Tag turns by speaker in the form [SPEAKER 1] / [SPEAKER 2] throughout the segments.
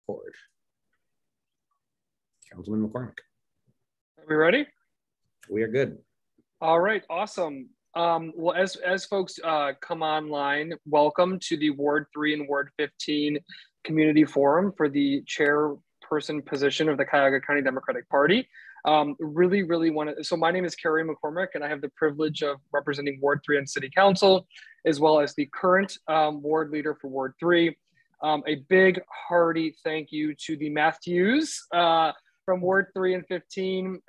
[SPEAKER 1] record. Councilman McCormick.
[SPEAKER 2] Are we ready?
[SPEAKER 1] We are good.
[SPEAKER 2] All right, awesome. Well, as folks come online, welcome to the Ward 3 and Ward 15 Community Forum for the chairperson position of the Cuyahoga County Democratic Party. Really want to, so my name is Carrie McCormick, and I have the privilege of representing Ward 3 on City Council, as well as the current ward leader for Ward 3. A big hearty thank you to the Matthews from Ward 3 and 15,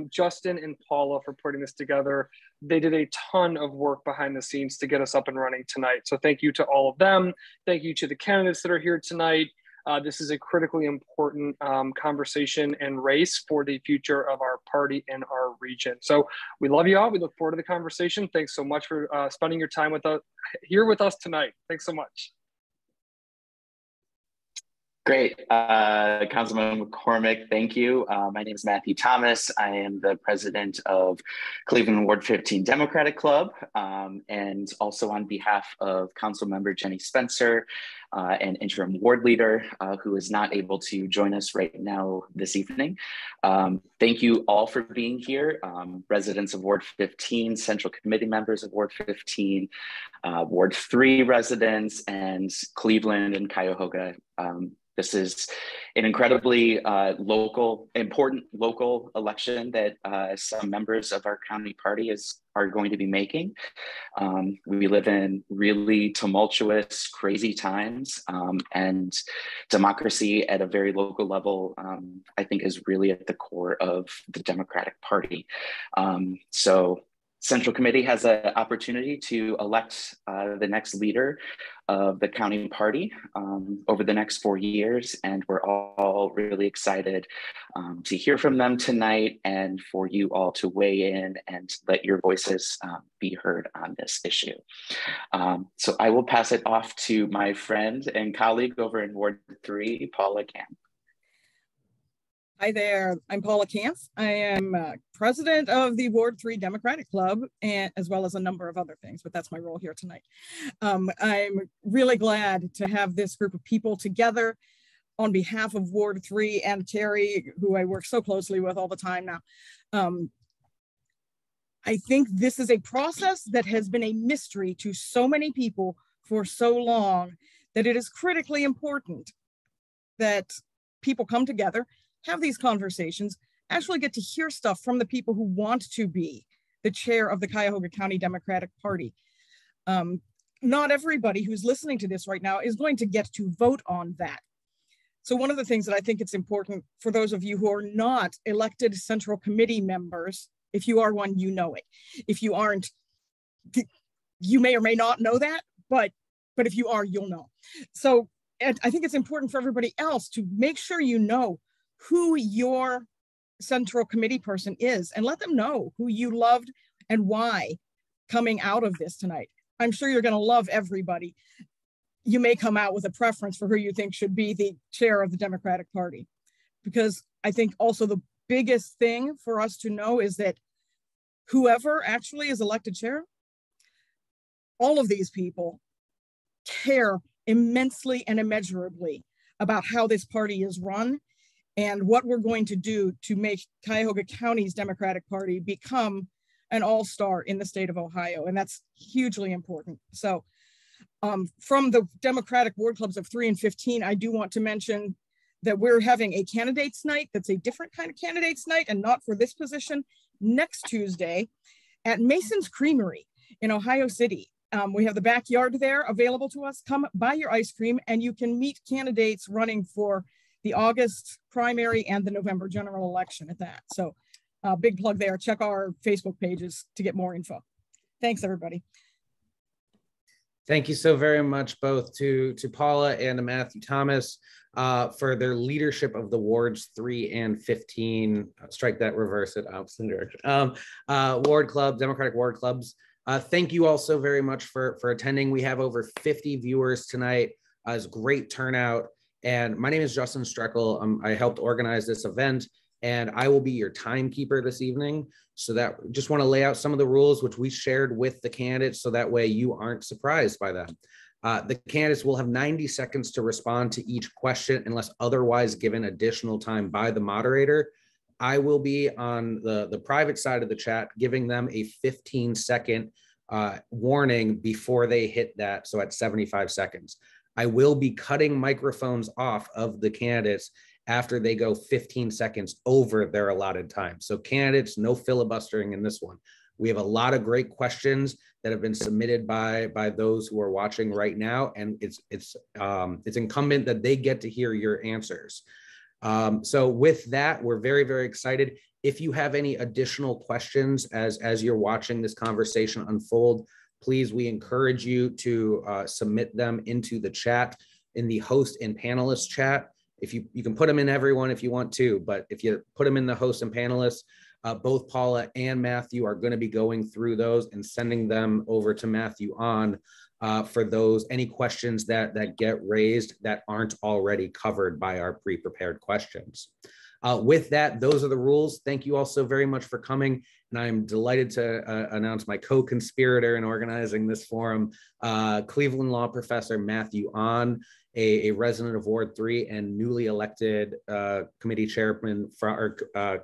[SPEAKER 2] Justin and Paula for putting this together. They did a ton of work behind the scenes to get us up and running tonight. So thank you to all of them. Thank you to the candidates that are here tonight. This is a critically important conversation and race for the future of our party and our region. So we love you all. We look forward to the conversation. Thanks so much for spending your time with us here with us tonight. Thanks so much.
[SPEAKER 3] Great. Councilman McCormick, thank you. My name is Matthew Thomas. I am the president of Cleveland Ward 15 Democratic Club, and also on behalf of Councilmember Jenny Spencer, an interim ward leader who is not able to join us right now this evening. Thank you all for being here. Residents of Ward 15, Central Committee members of Ward 15, Ward 3 residents, and Cleveland and Cuyahoga. This is an incredibly important local election that some members of our county party are going to be making. We live in really tumultuous, crazy times, and democracy at a very local level, I think, is really at the core of the Democratic Party. So Central Committee has an opportunity to elect the next leader of the county party over the next 4 years, and we're all really excited to hear from them tonight and for you all to weigh in and let your voices be heard on this issue. So I will pass it off to my friend and colleague over in Ward 3, Paula Camp.
[SPEAKER 4] Hi there, I'm Paula Camp. I am president of the Ward 3 Democratic Club, and as well as a number of other things, but that's my role here tonight. I'm really glad to have this group of people together on behalf of Ward 3 and Terry, who I work so closely with all the time now. I think this is a process that has been a mystery to so many people for so long that it is critically important that people come together, have these conversations, actually get to hear stuff from the people who want to be the chair of the Cuyahoga County Democratic Party. Not everybody who's listening to this right now is going to get to vote on that. So one of the things that I think it's important for those of you who are not elected Central Committee members, if you are one, you know it. If you aren't, you may or may not know that, but if you are, you'll know. So I think it's important for everybody else to make sure you know who your Central Committee person is, and let them know who you loved and why coming out of this tonight. I'm sure you're going to love everybody. You may come out with a preference for who you think should be the chair of the Democratic Party, because I think also the biggest thing for us to know is that whoever actually is elected chair, all of these people care immensely and immeasurably about how this party is run and what we're going to do to make Cuyahoga County's Democratic Party become an all-star in the state of Ohio. And that's hugely important. So from the Democratic Ward Clubs of 3 and 15, I do want to mention that we're having a candidates night that's a different kind of candidates night and not for this position next Tuesday at Mason's Creamery in Ohio City. We have the backyard there available to us. Come buy your ice cream and you can meet candidates running for the August primary and the November general election at that. So big plug there. Check our Facebook pages to get more info. Thanks, everybody.
[SPEAKER 1] Thank you so very much, both to Paula and to Matthew Thomas for their leadership of the wards 3 and 15. Strike that, reverse it, opposite direction. Ward club, Democratic ward clubs. Thank you all so very much for attending. We have over 50 viewers tonight. It's great turnout. And my name is Justin Streckel. I helped organize this event, and I will be your timekeeper this evening. So that just want to lay out some of the rules which we shared with the candidates, so that way you aren't surprised by them. The candidates will have 90 seconds to respond to each question unless otherwise given additional time by the moderator. I will be on the private side of the chat, giving them a 15-second warning before they hit that, so at 75 seconds. I will be cutting microphones off of the candidates after they go 15 seconds over their allotted time. So candidates, no filibustering in this one. We have a lot of great questions that have been submitted by those who are watching right now, and it's incumbent that they get to hear your answers. So with that, we're very, very excited. If you have any additional questions as you're watching this conversation unfold, please, we encourage you to submit them into the chat, in the host and panelist chat. If you can put them in everyone if you want to, but if you put them in the host and panelists, both Paula and Matthew are going to be going through those and sending them over to Matthew on for those, any questions that get raised that aren't already covered by our pre-prepared questions. With that, those are the rules. Thank you all so very much for coming. And I'm delighted to announce my co-conspirator in organizing this forum, Cleveland law professor Matthew On, a resident of Ward 3 and newly elected committee chairman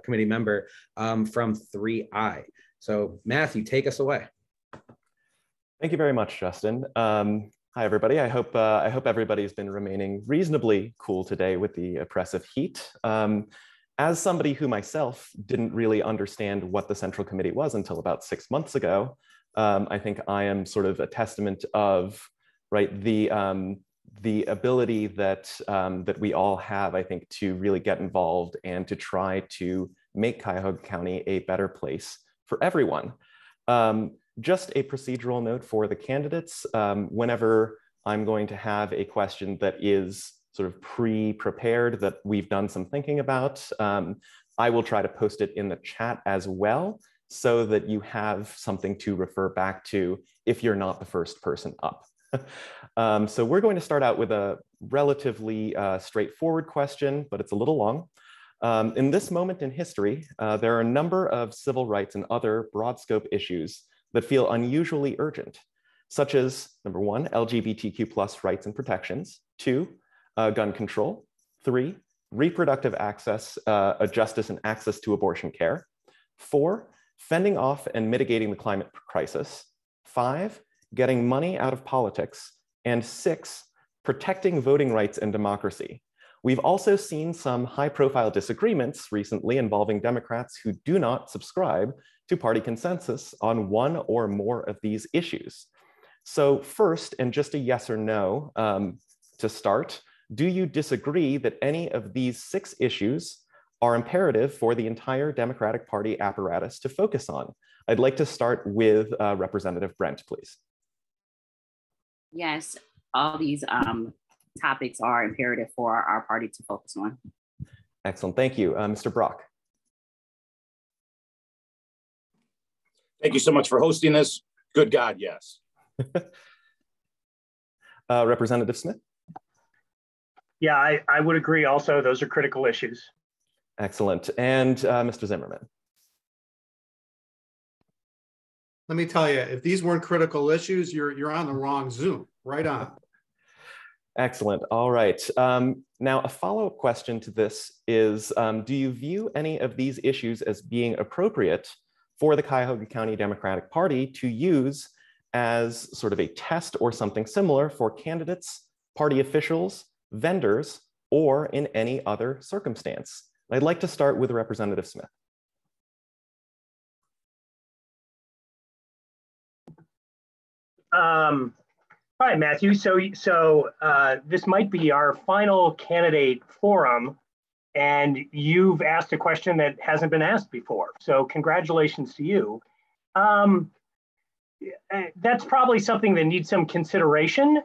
[SPEAKER 1] committee member from 3I. So Matthew, take us away.
[SPEAKER 5] Thank you very much, Justin. Hi, everybody. I hope everybody's been remaining reasonably cool today with the oppressive heat. As somebody who myself didn't really understand what the Central Committee was until about 6 months ago, I think I am sort of a testament of, right, the ability that that we all have, I think, to really get involved and to try to make Cuyahoga County a better place for everyone. Just a procedural note for the candidates. Whenever I'm going to have a question that is sort of pre-prepared, that we've done some thinking about, I will try to post it in the chat as well, so that you have something to refer back to if you're not the first person up. So we're going to start out with a relatively straightforward question, but it's a little long. In this moment in history, there are a number of civil rights and other broad scope issues that feel unusually urgent, such as, number 1, LGBTQ+ rights and protections, 2, gun control, 3, reproductive access, justice and access to abortion care, 4, fending off and mitigating the climate crisis, 5, getting money out of politics, and 6, protecting voting rights and democracy. We've also seen some high-profile disagreements recently involving Democrats who do not subscribe to party consensus on one or more of these issues. So first, and just a yes or no to start, do you disagree that any of these 6 issues are imperative for the entire Democratic Party apparatus to focus on? I'd like to start with Representative Brent, please.
[SPEAKER 6] Yes, all these topics are imperative for our party to focus on.
[SPEAKER 5] Excellent, thank you. Mr. Brock.
[SPEAKER 7] Thank you so much for hosting this. Good God, yes.
[SPEAKER 5] Representative Smith.
[SPEAKER 8] Yeah, I would agree also. Those are critical issues.
[SPEAKER 5] Excellent. And Mr. Zimmerman.
[SPEAKER 9] Let me tell you, if these weren't critical issues, you're on the wrong Zoom. Right on.
[SPEAKER 5] Excellent. All right. Now, a follow-up question to this is, do you view any of these issues as being appropriate for the Cuyahoga County Democratic Party to use as sort of a test or something similar for candidates, party officials, vendors, or in any other circumstance? I'd like to start with Representative Smith.
[SPEAKER 8] All right, Matthew. So this might be our final candidate forum, and you've asked a question that hasn't been asked before. So congratulations to you. That's probably something that needs some consideration,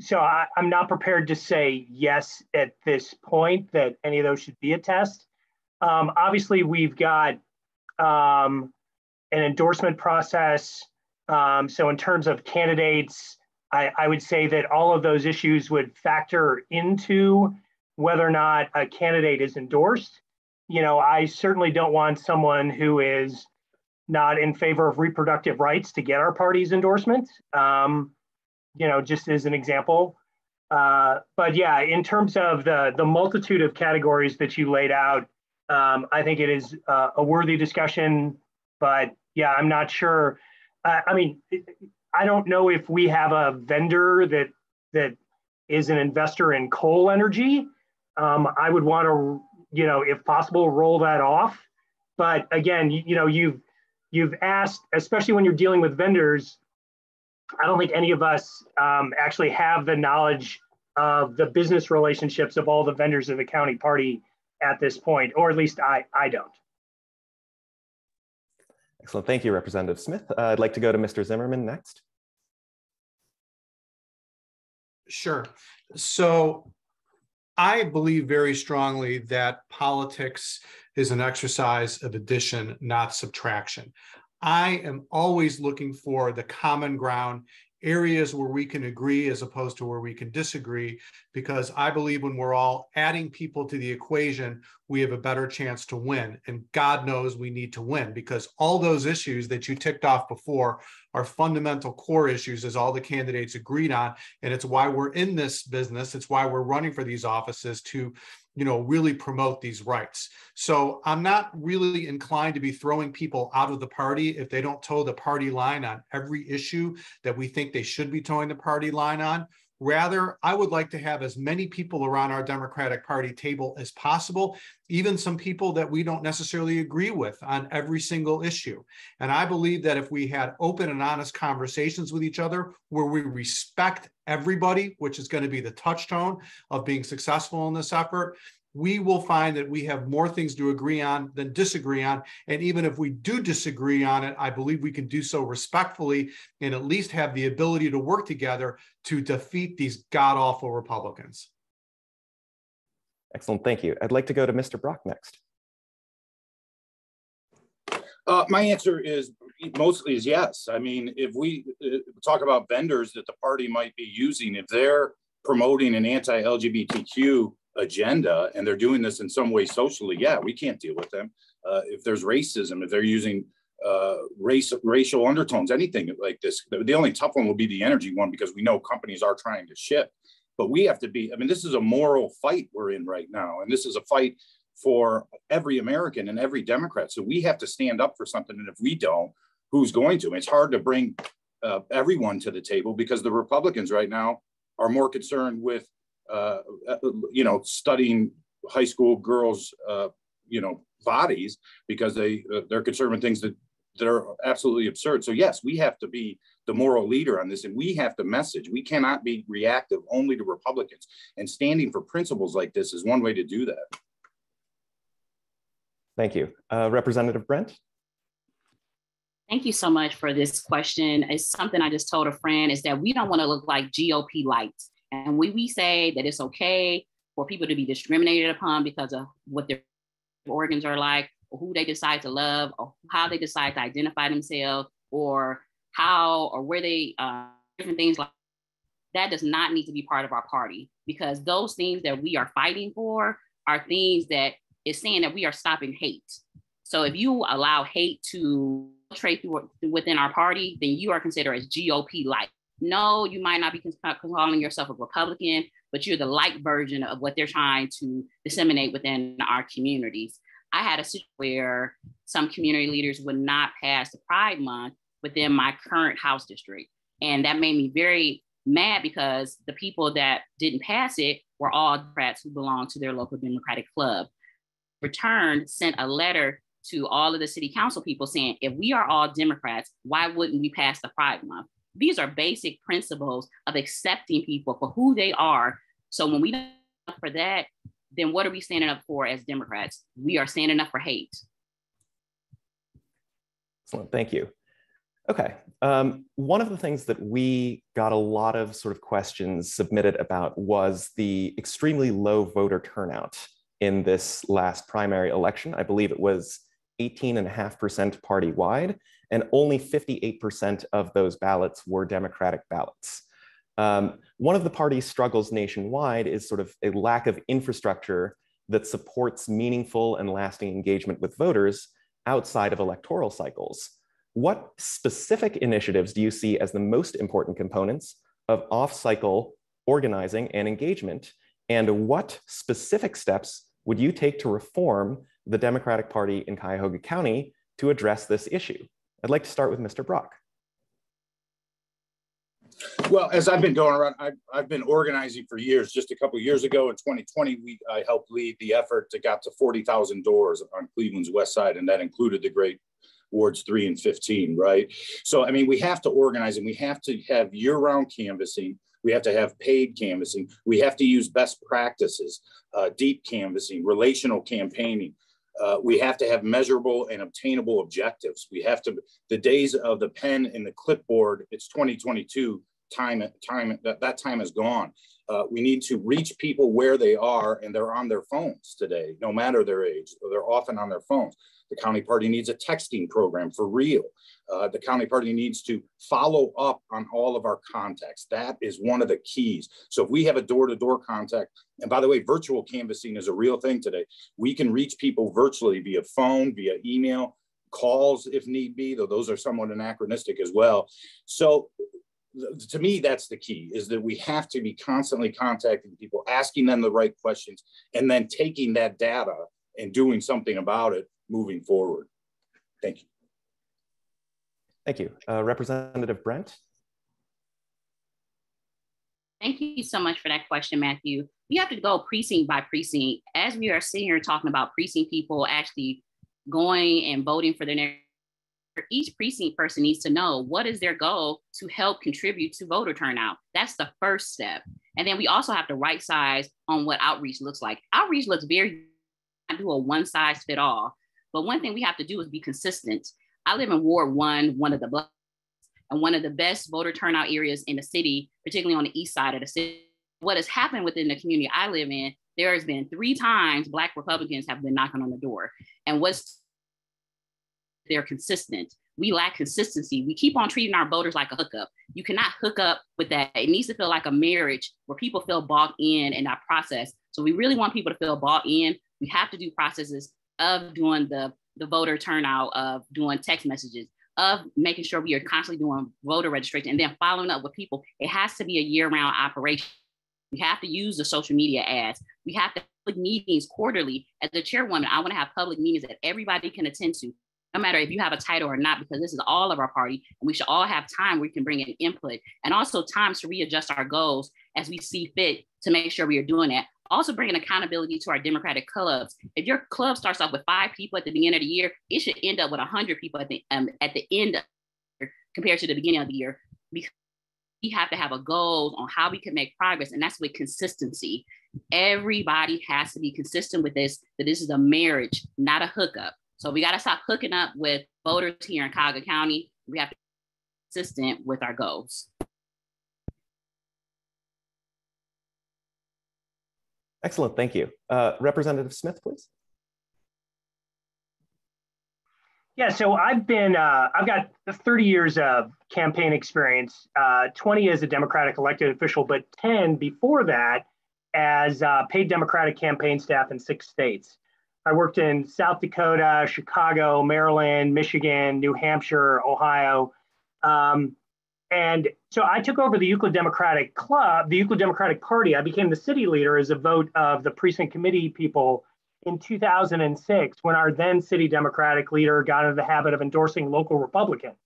[SPEAKER 8] so I'm not prepared to say yes at this point that any of those should be a test. Obviously, we've got an endorsement process. So in terms of candidates, I would say that all of those issues would factor into whether or not a candidate is endorsed. You know, I certainly don't want someone who is not in favor of reproductive rights to get our party's endorsement, just as an example. But yeah, in terms of the multitude of categories that you laid out, I think it is a worthy discussion, but yeah, I'm not sure. I don't know if we have a vendor that is an investor in coal energy. I would want to, if possible, roll that off. But again, you've asked, especially when you're dealing with vendors, I don't think any of us actually have the knowledge of the business relationships of all the vendors of the county party at this point, or at least I don't.
[SPEAKER 5] Excellent. Thank you, Representative Smith. I'd like to go to Mr. Zimmerman next.
[SPEAKER 9] Sure. So I believe very strongly that politics is an exercise of addition, not subtraction. I am always looking for the common ground, areas where we can agree as opposed to where we can disagree, because I believe when we're all adding people to the equation, we have a better chance to win. And God knows we need to win, because all those issues that you ticked off before are fundamental core issues, as all the candidates agreed on. And it's why we're in this business. It's why we're running for these offices, to really promote these rights. So I'm not really inclined to be throwing people out of the party if they don't toe the party line on every issue that we think they should be towing the party line on. Rather, I would like to have as many people around our Democratic Party table as possible, even some people that we don't necessarily agree with on every single issue. And I believe that if we had open and honest conversations with each other where we respect everybody, which is going to be the touchstone of being successful in this effort, we will find that we have more things to agree on than disagree on. And even if we do disagree on it, I believe we can do so respectfully and at least have the ability to work together to defeat these god-awful Republicans.
[SPEAKER 5] Excellent, thank you. I'd like to go to Mr. Brock next.
[SPEAKER 7] My answer is mostly yes. I mean, if we talk about vendors that the party might be using, if they're promoting an anti-LGBTQ agenda and they're doing this in some way socially, yeah, we can't deal with them. If there's racism, if they're using racial undertones, anything like this, the only tough one will be the energy one, because we know companies are trying to shift. But we have to be, this is a moral fight we're in right now. And this is a fight for every American and every Democrat. So we have to stand up for something. And if we don't, who's going to? It's hard to bring everyone to the table, because the Republicans right now are more concerned with studying high school girls, bodies, because they're concerned with things that are absolutely absurd. So yes, we have to be the moral leader on this, and we have to message. We cannot be reactive only to Republicans, and standing for principles like this is one way to do that.
[SPEAKER 5] Thank you. Representative Brent?
[SPEAKER 6] Thank you so much for this question. It's something I just told a friend, is that we don't want to look like GOP lights. And when we say that it's okay for people to be discriminated upon because of what their organs are like, or who they decide to love, or how they decide to identify themselves, or how or where they, different things like that, does not need to be part of our party, because those things that we are fighting for are things that is saying that we are stopping hate. So if you allow hate to trade within our party, then you are considered as GOP light. No, you might not be calling yourself a Republican, but you're the light version of what they're trying to disseminate within our communities. I had a situation where some community leaders would not pass the Pride Month within my current House district. And that made me very mad, because the people that didn't pass it were all Democrats who belonged to their local Democratic club. Returned, sent a letter to all of the city council people saying, if we are all Democrats, why wouldn't we pass the Pride Month? These are basic principles of accepting people for who they are. So when we don't stand up for that, then what are we standing up for as Democrats? We are standing up for hate.
[SPEAKER 5] Excellent, thank you. Okay, one of the things that we got a lot of sort of questions submitted about was the extremely low voter turnout in this last primary election. I believe it was 18.5% party-wide, and only 58% of those ballots were Democratic ballots. One of the party's struggles nationwide is sort of a lack of infrastructure that supports meaningful and lasting engagement with voters, outside of electoral cycles. What specific initiatives do you see as the most important components of off-cycle organizing and engagement? And what specific steps would you take to reform the Democratic Party in Cuyahoga County to address this issue? I'd like to start with Mr. Brock.
[SPEAKER 7] Well, as I've been going around, I've been organizing for years. Just a couple of years ago in 2020, I helped lead the effort that got to 40,000 doors on Cleveland's west side, and that included the great wards 3 and 15, right? So, I mean, we have to organize, and we have to have year-round canvassing. We have to have paid canvassing. We have to use best practices, deep canvassing, relational campaigning. We have to have measurable and obtainable objectives. We have to, the days of the pen and the clipboard, it's 2022, that time is gone. We need to reach people where they are, and they're on their phones today, no matter their age. They're often on their phones. The county party needs a texting program for real. The county party needs to follow up on all of our contacts. That is one of the keys. So if we have a door-to-door contact, and by the way, virtual canvassing is a real thing today. We can reach people virtually via phone, via email, calls if need be, though those are somewhat anachronistic as well. So to me, that's the key, is that we have to be constantly contacting people, asking them the right questions, and then taking that data and doing something about it moving forward. Thank you.
[SPEAKER 5] Thank you. Representative Brent.
[SPEAKER 6] Thank you so much for that question, Matthew. We have to go precinct by precinct. As we are sitting here talking about precinct people actually going and voting for their next, each precinct person needs to know what is their goal to help contribute to voter turnout. That's the first step. And then we also have to right size on what outreach looks like. Outreach looks very, I do a one size fit all. But one thing we have to do is be consistent. I live in Ward 1, one of the blocks, and one of the best voter turnout areas in the city, particularly on the east side of the city. What has happened within the community I live in, there has been 3 times Black Republicans have been knocking on the door. And they're consistent. We lack consistency. We keep on treating our voters like a hookup. You cannot hook up with that. It needs to feel like a marriage where people feel bought in that process. So we really want people to feel bought in. We have to do processes of doing the voter turnout, of doing text messages, of making sure we are constantly doing voter registration, and then following up with people. It has to be a year-round operation. We have to use the social media ads. We have to have public meetings quarterly. As the chairwoman, I want to have public meetings that everybody can attend to, no matter if you have a title or not, because this is all of our party, and we should all have time where we can bring in input, and also times to readjust our goals as we see fit to make sure we are doing that. Also bringing accountability to our Democratic clubs. If your club starts off with 5 people at the beginning of the year, it should end up with 100 people at the end of the year compared to the beginning of the year, because we have to have a goal on how we can make progress, and that's with consistency. Everybody has to be consistent with this, that this is a marriage, not a hookup. So we got to stop hooking up with voters here in Cuyahoga County. We have to be consistent with our goals.
[SPEAKER 5] Excellent, thank you. Representative Smith, please.
[SPEAKER 8] Yeah, so I've got 30 years of campaign experience, 20 as a Democratic elected official, but 10 before that as paid Democratic campaign staff in 6 states. I worked in South Dakota, Chicago, Maryland, Michigan, New Hampshire, Ohio. And so I took over the Euclid Democratic Club, the Euclid Democratic Party. I became the city leader as a vote of the precinct committee people in 2006, when our then city Democratic leader got into the habit of endorsing local Republicans.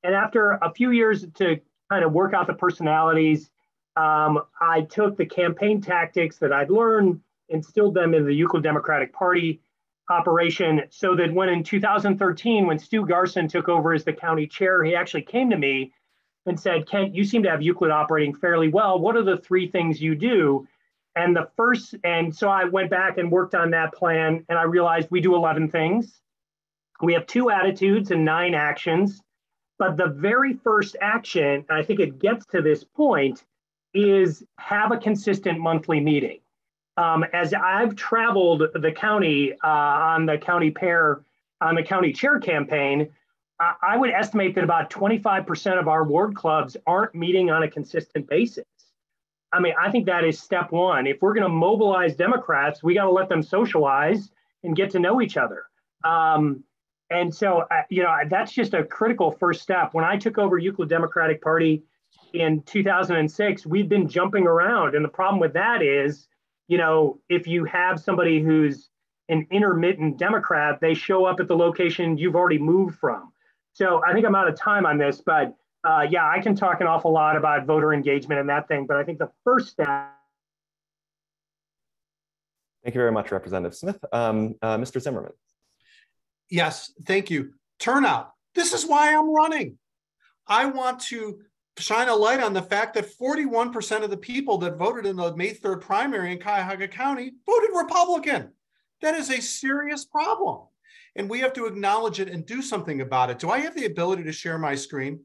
[SPEAKER 8] And after a few years to kind of work out the personalities, I took the campaign tactics that I'd learned, instilled them in the Euclid Democratic Party operation, so that when in 2013, when Stu Garson took over as the county chair, he actually came to me and said, Kent, you seem to have Euclid operating fairly well. What are the 3 things you do? And so I went back and worked on that plan, and I realized we do 11 things. We have 2 attitudes and 9 actions. But the very first action, and I think it gets to this point, is have a consistent monthly meeting. As I've traveled the county on the county chair campaign, I would estimate that about 25% of our ward clubs aren't meeting on a consistent basis. I mean, I think that is step 1. If we're going to mobilize Democrats, we got to let them socialize and get to know each other. And so, that's just a critical first step. When I took over Euclid Democratic Party in 2006, we've been jumping around. And the problem with that is, if you have somebody who's an intermittent Democrat, they show up at the location you've already moved from. So I think I'm out of time on this, but yeah, I can talk an awful lot about voter engagement and that thing, but I think the first step.
[SPEAKER 5] Thank you very much, Representative Smith. Mr. Zimmerman.
[SPEAKER 9] Yes, thank you. Turnout. This is why I'm running. I want to shine a light on the fact that 41% of the people that voted in the May 3rd primary in Cuyahoga County voted Republican. That is a serious problem. And we have to acknowledge it and do something about it. Do I have the ability to share my screen?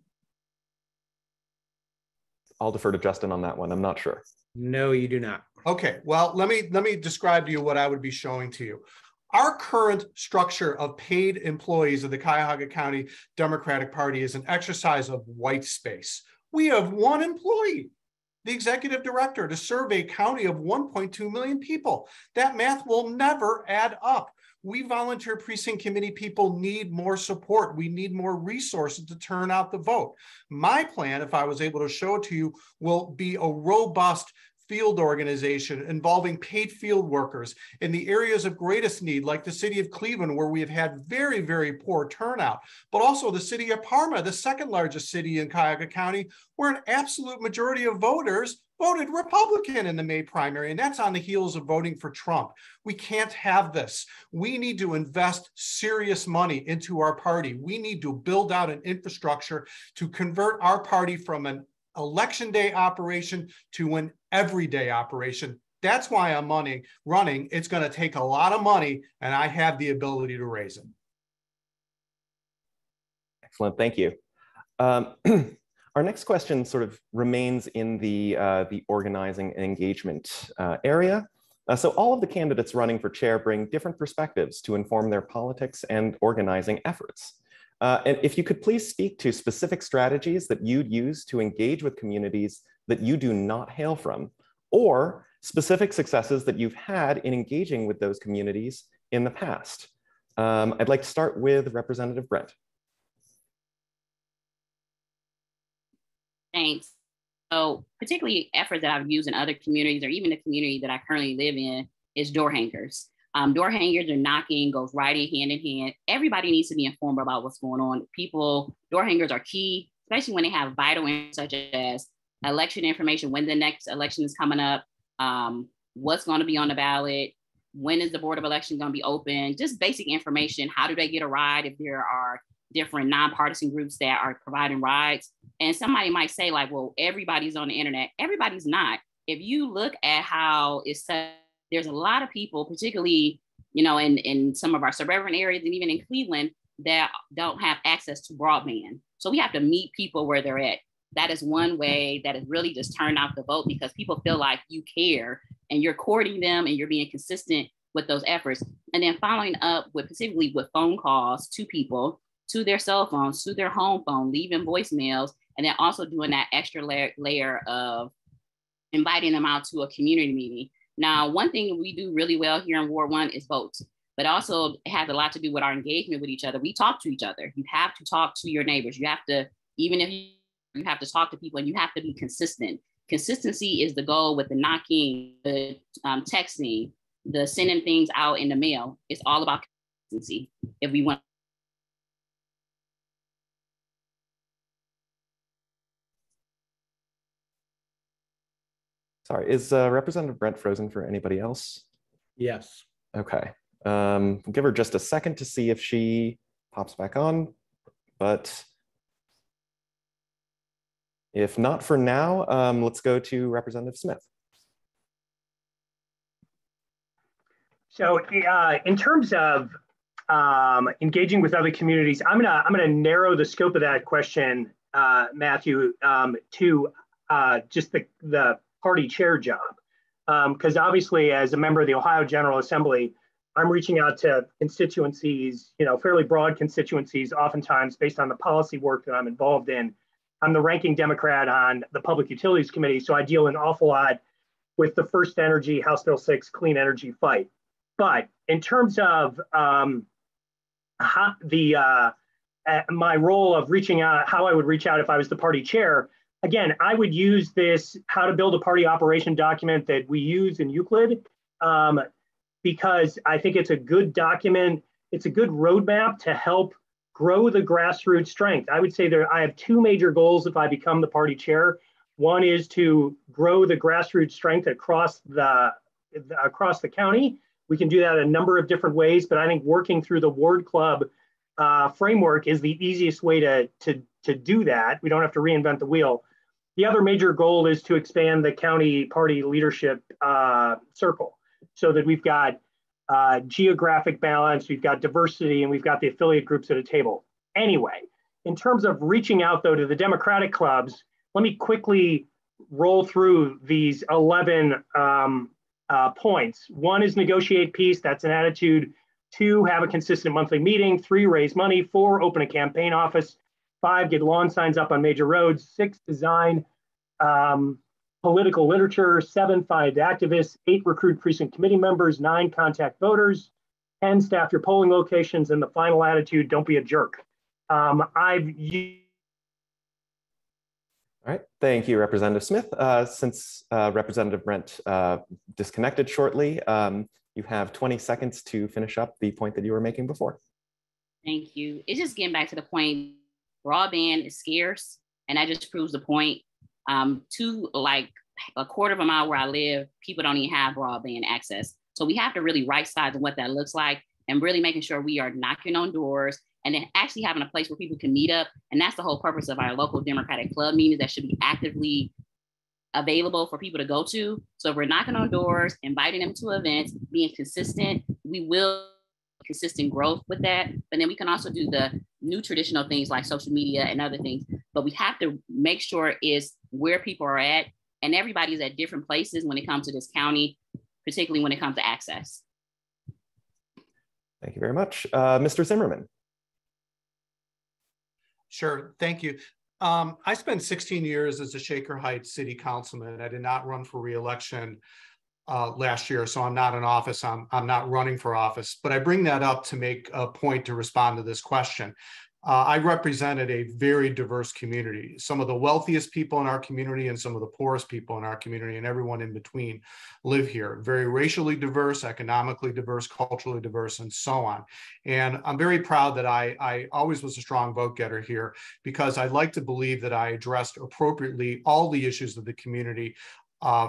[SPEAKER 5] I'll defer to Justin on that one. I'm not sure.
[SPEAKER 1] No, you do not.
[SPEAKER 9] Okay, well, let me describe to you what I would be showing to you. Our current structure of paid employees of the Cuyahoga County Democratic Party is an exercise of white space. We have one employee, the executive director, to serve a county of 1.2 million people. That math will never add up. We volunteer precinct committee people need more support. We need more resources to turn out the vote. My plan, if I was able to show it to you, will be a robust field organization involving paid field workers in the areas of greatest need, like the city of Cleveland, where we have had very, very poor turnout, but also the city of Parma, the second largest city in Cuyahoga County, where an absolute majority of voters voted Republican in the May primary, and that's on the heels of voting for Trump. We can't have this. We need to invest serious money into our party. We need to build out an infrastructure to convert our party from an election day operation to an everyday operation. That's why I'm running. It's going to take a lot of money, and I have the ability to raise it.
[SPEAKER 5] Excellent, thank you. Our next question sort of remains in the organizing and engagement area. So all of the candidates running for chair bring different perspectives to inform their politics and organizing efforts. And if you could please speak to specific strategies that you'd use to engage with communities that you do not hail from, or specific successes that you've had in engaging with those communities in the past. I'd like to start with Representative Brent.
[SPEAKER 6] Thanks. So particularly efforts that I've used in other communities, or even the community that I currently live in, is door hangers. Door hangers or knocking goes right in hand. Everybody needs to be informed about what's going on. Door hangers are key, especially when they have vital information such as election information, when the next election is coming up, what's going to be on the ballot, when is the Board of Election going to be open, just basic information. How do they get a ride if there are different nonpartisan groups that are providing rides? And somebody might say like, well, everybody's on the internet. Everybody's not. If you look at how it's set, there's a lot of people, particularly, in some of our suburban areas and even in Cleveland, that don't have access to broadband. So we have to meet people where they're at. That is one way that is really just turned out the vote, because people feel like you care and you're courting them and you're being consistent with those efforts. And then following up with specifically with phone calls to people, to their cell phones, to their home phone, leaving voicemails, and then also doing that extra layer of inviting them out to a community meeting. Now, one thing we do really well here in Ward 1 is vote, but also it has a lot to do with our engagement with each other. We talk to each other. You have to talk to your neighbors. You have to, even if you have to talk to people, and you have to be consistent. Consistency is the goal with the knocking, the texting, the sending things out in the mail. It's all about consistency if we want.
[SPEAKER 5] Sorry, is Representative Brent frozen for anybody else?
[SPEAKER 1] Yes.
[SPEAKER 5] Okay. We'll give her just a second to see if she pops back on, but if not for now, let's go to Representative Smith.
[SPEAKER 8] So in terms of engaging with other communities, I'm gonna narrow the scope of that question, Matthew, to just the party chair job. Because obviously, as a member of the Ohio General Assembly, I'm reaching out to constituencies, fairly broad constituencies, oftentimes based on the policy work that I'm involved in. I'm the ranking Democrat on the Public Utilities Committee, so I deal an awful lot with the First Energy, House Bill 6 clean energy fight. But in terms of my role of reaching out, how I would reach out if I was the party chair. Again, I would use this how to build a party operation document that we use in Euclid, because I think it's a good document. It's a good roadmap to help grow the grassroots strength. I would say I have two major goals if I become the party chair. One is to grow the grassroots strength across the county. We can do that a number of different ways, but I think working through the ward club framework is the easiest way to do that. We don't have to reinvent the wheel. The other major goal is to expand the county party leadership circle so that we've got geographic balance, we've got diversity, and we've got the affiliate groups at a table. Anyway, in terms of reaching out though to the Democratic clubs, let me quickly roll through these 11 points. 1 is negotiate peace, that's an attitude. 2, have a consistent monthly meeting. 3, raise money. 4, open a campaign office. 5, get lawn signs up on major roads. 6, design political literature. 7, find activists. 8, recruit precinct committee members. 9, contact voters. 10, staff your polling locations. And the final attitude, don't be a jerk.
[SPEAKER 5] All right, thank you, Representative Smith. Since Representative Brent disconnected shortly, you have 20 seconds to finish up the point that you were making before.
[SPEAKER 6] Thank you. It's just getting back to the point, broadband is scarce, and that just proves the point. To like a quarter of a mile where I live, people don't even have broadband access. So we have to really right size what that looks like and really making sure we are knocking on doors and then actually having a place where people can meet up. And that's the whole purpose of our local Democratic club meetings that should be actively available for people to go to. So if we're knocking on doors, inviting them to events, being consistent, we will consistent growth with that. But then we can also do the new traditional things like social media and other things. But we have to make sure is where people are at, and everybody's at different places when it comes to this county, particularly when it comes to access.
[SPEAKER 5] Thank you very much. Mr. Zimmerman.
[SPEAKER 9] Sure, thank you. I spent 16 years as a Shaker Heights city councilman. I did not run for re-election last year, so I'm not in office. I'm not running for office, but I bring that up to make a point to respond to this question. I represented a very diverse community, some of the wealthiest people in our community and some of the poorest people in our community, and everyone in between live here. Very racially diverse, economically diverse, culturally diverse, and so on. And I'm very proud that I always was a strong vote getter here, because I'd like to believe that I addressed appropriately all the issues of the community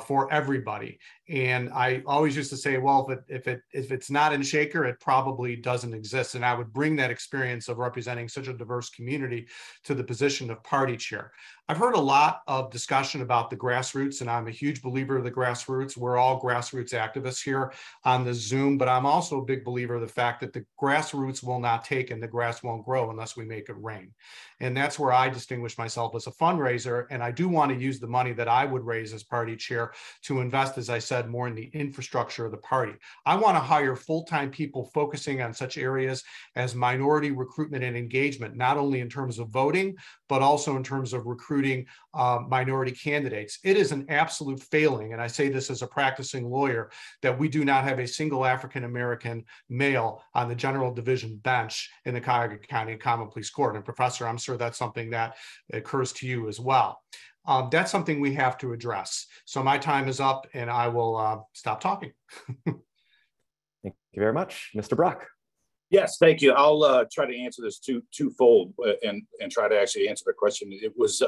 [SPEAKER 9] for everybody. And I always used to say, well, if it's not in Shaker, it probably doesn't exist. And I would bring that experience of representing such a diverse community to the position of party chair. I've heard a lot of discussion about the grassroots, and I'm a huge believer of the grassroots. We're all grassroots activists here on the Zoom, but I'm also a big believer of the fact that the grassroots will not take and the grass won't grow unless we make it rain. And that's where I distinguish myself as a fundraiser. And I do want to use the money that I would raise as party chair to invest, as I said, more in the infrastructure of the party. I want to hire full-time people focusing on such areas as minority recruitment and engagement, not only in terms of voting, but also in terms of recruiting minority candidates. It is an absolute failing, and I say this as a practicing lawyer, that we do not have a single African-American male on the general division bench in the Cuyahoga County Common Pleas Court. And Professor, I'm sure that's something that occurs to you as well. That's something we have to address. So my time is up, and I will stop talking.
[SPEAKER 5] Thank you very much. Mr. Brock.
[SPEAKER 7] Yes, thank you. I'll try to answer this twofold and try to actually answer the question. It was,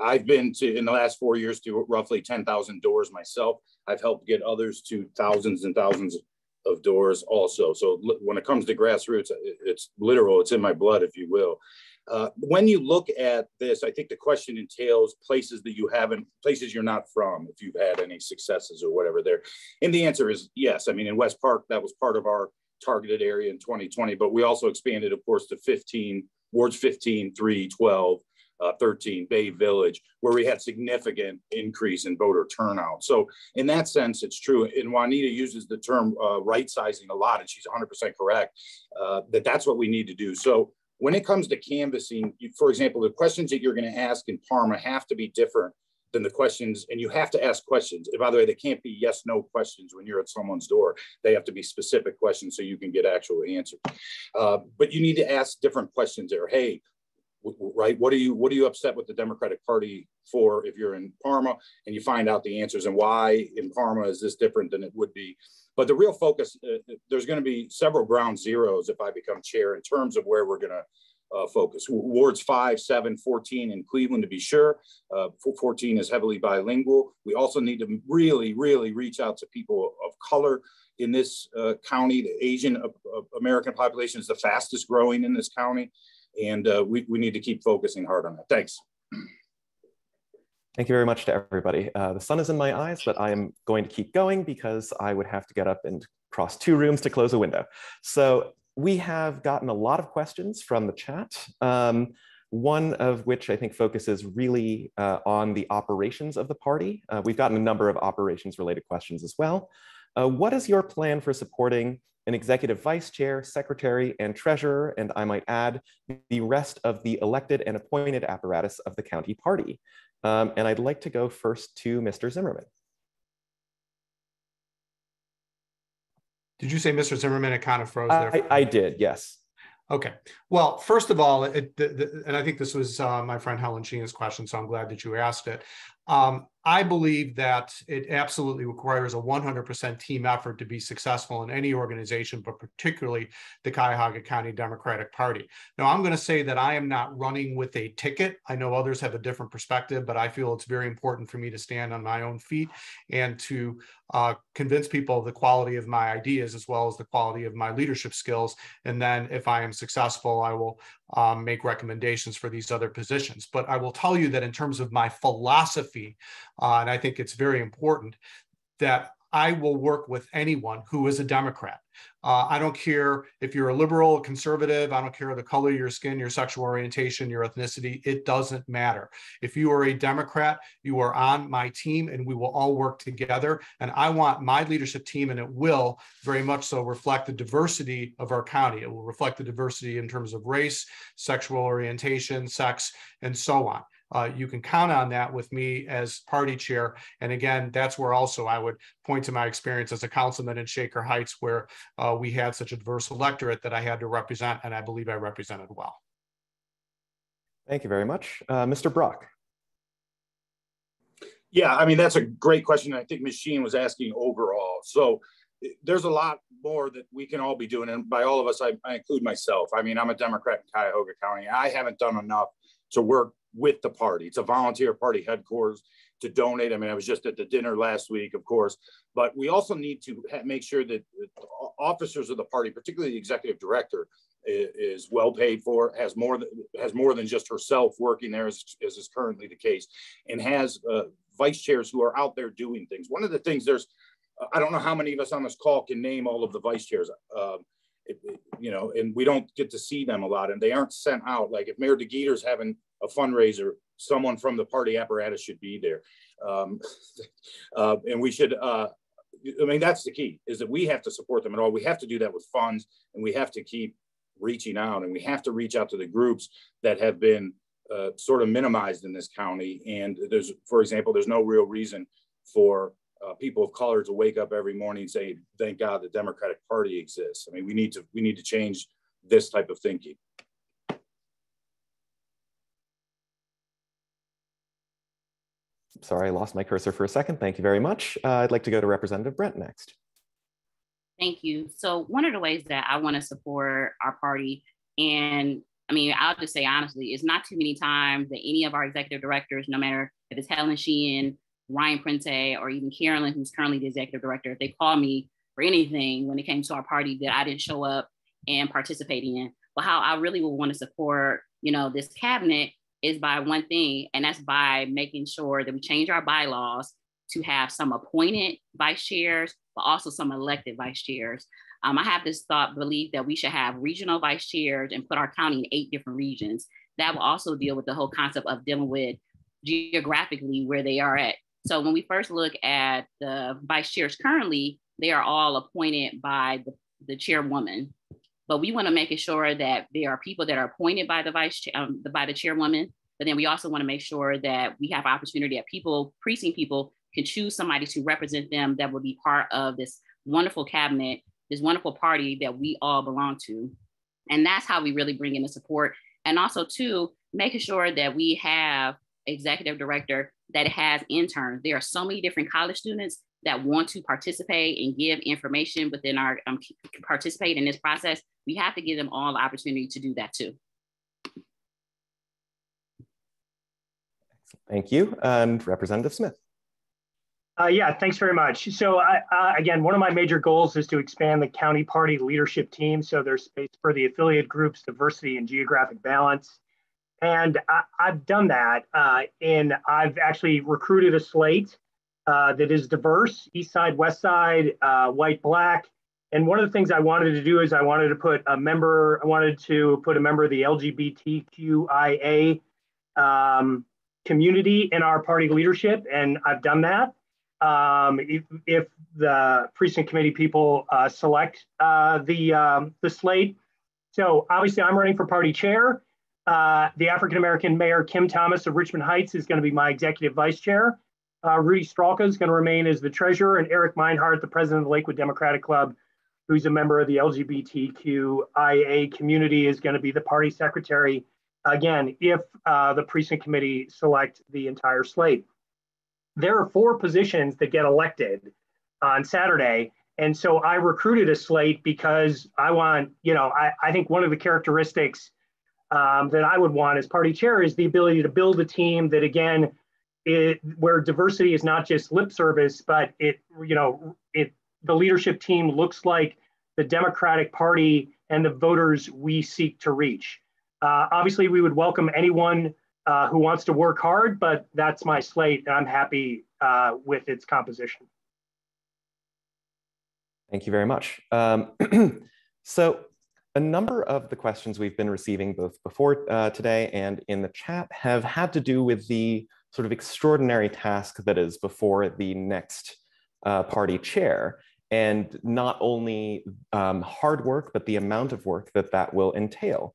[SPEAKER 7] I've been to, in the last 4 years, to roughly 10,000 doors myself. I've helped get others to thousands and thousands of doors also. So when it comes to grassroots, it's literal, it's in my blood, if you will. When you look at this, I think the question entails places that you haven't, places you're not from, if you've had any successes or whatever there. And the answer is yes. I mean, in West Park, that was part of our targeted area in 2020, but we also expanded, of course, to 15, wards 15, 3, 12, 13, Bay Village, where we had significant increase in voter turnout. So in that sense, it's true. And Juanita uses the term right sizing a lot, and she's 100% correct, that's what we need to do. So when it comes to canvassing, for example, the questions that you're going to ask in Parma have to be different then the questions, and you have to ask questions. And by the way, they can't be yes, no questions when you're at someone's door. They have to be specific questions so you can get actual answers. But you need to ask different questions there. Hey, right, what are you upset with the Democratic Party for if you're in Parma, and you find out the answers, and why in Parma is this different than it would be. But the real focus, there's going to be several ground zeros if I become chair in terms of where we're going to focus. Wards 5, 7, 14 in Cleveland, to be sure. 14 is heavily bilingual. We also need to really, really reach out to people of color in this county. The Asian American population is the fastest growing in this county. And we need to keep focusing hard on that. Thanks.
[SPEAKER 5] Thank you very much to everybody. The sun is in my eyes, but I am going to keep going because I would have to get up and cross 2 rooms to close a window. So we have gotten a lot of questions from the chat, one of which I think focuses really on the operations of the party. We've gotten a number of operations related questions as well. What is your plan for supporting an executive vice chair, secretary, and treasurer, and I might add, the rest of the elected and appointed apparatus of the county party? And I'd like to go first to Mr. Zimmerman.
[SPEAKER 9] Did you say Mr. Zimmerman? It kind of froze there.
[SPEAKER 5] I did, yes.
[SPEAKER 9] Okay. Well, first of all, and I think this was my friend Helen Sheen's question, so I'm glad that you asked it. I believe that it absolutely requires a 100% team effort to be successful in any organization, but particularly the Cuyahoga County Democratic Party. Now, I'm going to say that I am not running with a ticket. I know others have a different perspective, but I feel it's very important for me to stand on my own feet and to convince people of the quality of my ideas as well as the quality of my leadership skills. And then if I am successful, I will make recommendations for these other positions. But I will tell you that in terms of my philosophy, and I think it's very important, that I will work with anyone who is a Democrat. I don't care if you're a liberal, a conservative, I don't care the color of your skin, your sexual orientation, your ethnicity, it doesn't matter. If you are a Democrat, you are on my team and we will all work together. And I want my leadership team, and it will very much so reflect the diversity of our county. It will reflect the diversity in terms of race, sexual orientation, sex, and so on. You can count on that with me as party chair. And again, that's where also I would point to my experience as a councilman in Shaker Heights, where we had such a diverse electorate that I had to represent, and I believe I represented well.
[SPEAKER 5] Thank you very much. Mr. Brock.
[SPEAKER 7] Yeah, I mean, that's a great question. I think Ms. Sheen was asking overall. So there's a lot more that we can all be doing. And by all of us, I include myself. I mean, I'm a Democrat in Cuyahoga County. I haven't done enough to work with the party. It's a volunteer party headquarters to donate. I mean, I was just at the dinner last week, of course, but we also need to make sure that officers of the party, particularly the executive director, is well paid for, has more than just herself working there, as is currently the case, and has vice chairs who are out there doing things. One of the things, I don't know how many of us on this call can name all of the vice chairs, and we don't get to see them a lot, and they aren't sent out. Like if Mayor DeGeeter's having a fundraiser, someone from the party apparatus should be there. And we should, I mean, that's the key, is that we have to support them at all. We have to do that with funds, and we have to keep reaching out, and we have to reach out to the groups that have been sort of minimized in this county. And for example, there's no real reason for people of color to wake up every morning and say, thank God the Democratic Party exists. I mean, we need to change this type of thinking.
[SPEAKER 5] Sorry, I lost my cursor for a second. Thank you very much. I'd like to go to Representative Brent next.
[SPEAKER 6] Thank you. So one of the ways that I want to support our party, and I mean, I'll just say honestly, it's not too many times that any of our executive directors, no matter if it's Helen Sheen, Ryan Prente, or even Carolyn, who's currently the executive director, if they call me for anything when it came to our party that I didn't show up and participate in. But how I really would want to support, this cabinet is by one thing, and that's by making sure that we change our bylaws to have some appointed vice chairs, but also some elected vice chairs. I have this belief that we should have regional vice chairs and put our county in 8 different regions. That will also deal with the whole concept of dealing with geographically where they are at. So when we first look at the vice chairs currently, they are all appointed by the chairwoman. But we want to make sure that there are people that are appointed by the by the chairwoman, But then we also want to make sure that we have opportunity that people, precinct people, can choose somebody to represent them that will be part of this wonderful cabinet, this wonderful party that we all belong to. And that's how we really bring in the support. And also, too, making sure that we have executive director that has interns. There are so many different college students that want to participate and give information within our, participate in this process. We have to give them all the opportunity to do that too.
[SPEAKER 5] Thank you. And Representative Smith.
[SPEAKER 8] Yeah, thanks very much. So again, one of my major goals is to expand the county party leadership team. So there's space for the affiliate groups, diversity and geographic balance. And I've done that. And I've actually recruited a slate that is diverse, East Side, West Side, white, black. And one of the things I wanted to do is I wanted to put a member of the LGBTQIA community in our party leadership. And I've done that. If the precinct committee people select the slate. So obviously I'm running for party chair. The African-American Mayor Kim Thomas of Richmond Heights is going to be my executive vice chair. Rudy Stralka is going to remain as the treasurer, and Eric Meinhardt, the president of the Lakewood Democratic Club, who's a member of the LGBTQIA community, is going to be the party secretary, again, if the precinct committee select the entire slate. There are 4 positions that get elected on Saturday. And so I recruited a slate because I want, I think one of the characteristics that I would want as party chair is the ability to build a team that, again, where diversity is not just lip service, but the leadership team looks like the Democratic Party and the voters we seek to reach. Obviously, we would welcome anyone who wants to work hard, but that's my slate, and I'm happy with its composition.
[SPEAKER 5] Thank you very much. So a number of the questions we've been receiving both before today and in the chat have had to do with the sort of extraordinary task that is before the next party chair, and not only hard work, but the amount of work that will entail.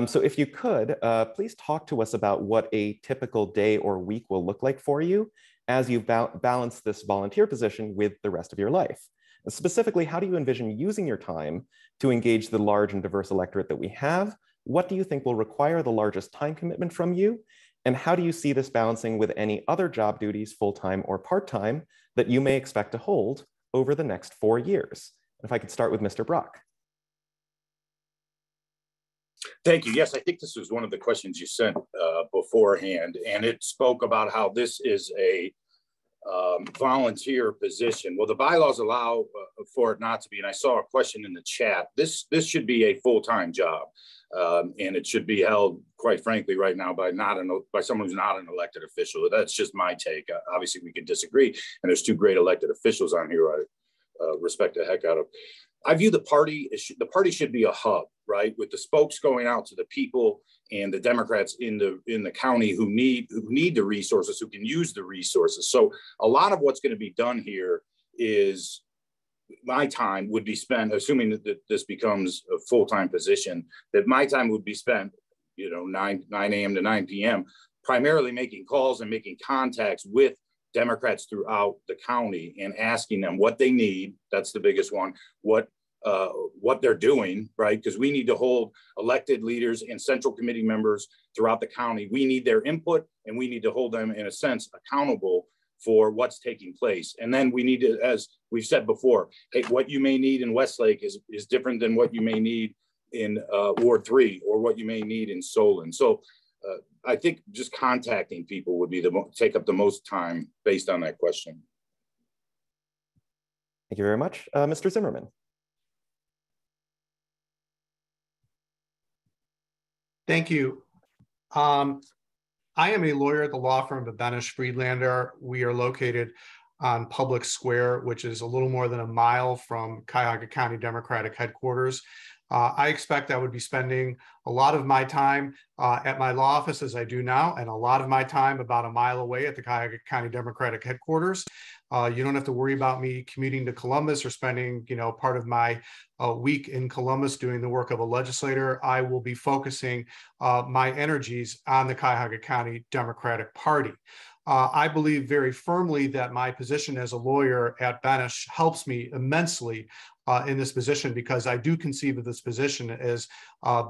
[SPEAKER 5] So if you could, please talk to us about what a typical day or week will look like for you as you balance this volunteer position with the rest of your life. And specifically, how do you envision using your time to engage the large and diverse electorate that we have? What do you think will require the largest time commitment from you? And how do you see this balancing with any other job duties, full-time or part-time, that you may expect to hold over the next 4 years? If I could start with Mr. Brock.
[SPEAKER 7] Thank you. Yes, I think this was one of the questions you sent beforehand, and it spoke about how this is a volunteer position. Well, the bylaws allow for it not to be, and I saw a question in the chat. This should be a full-time job, and it should be held, quite frankly, right now by someone who's not an elected official. That's just my take. Obviously, we can disagree, and there's 2 great elected officials on here I respect the heck out of. I view the party should be a hub, right, with the spokes going out to the people and the Democrats in the county who need the resources, who can use the resources. So a lot of what's going to be done here is my time would be spent, assuming that this becomes a full-time position, that my time would be spent, 9 a.m. to 9 p.m., primarily making calls and making contacts with Democrats throughout the county and asking them what they need. That's the biggest one. What they're doing, right? Because we need to hold elected leaders and central committee members throughout the county. We need their input, and we need to hold them, in a sense, accountable for what's taking place. And then we need to, as we've said before, hey, what you may need in Westlake is different than what you may need in Ward 3 or what you may need in Solon. So I think just contacting people would be take up the most time based on that question.
[SPEAKER 5] Thank you very much. Mr. Zimmerman.
[SPEAKER 9] Thank you. I am a lawyer at the law firm of Benish Friedlander. We are located on Public Square, which is a little more than a mile from Cuyahoga County Democratic headquarters. I expect I would be spending a lot of my time at my law office, as I do now, and a lot of my time about a mile away at the Cuyahoga County Democratic headquarters. You don't have to worry about me commuting to Columbus or spending, part of my week in Columbus doing the work of a legislator. I will be focusing my energies on the Cuyahoga County Democratic Party. I believe very firmly that my position as a lawyer at Benesch helps me immensely in this position, because I do conceive of this position as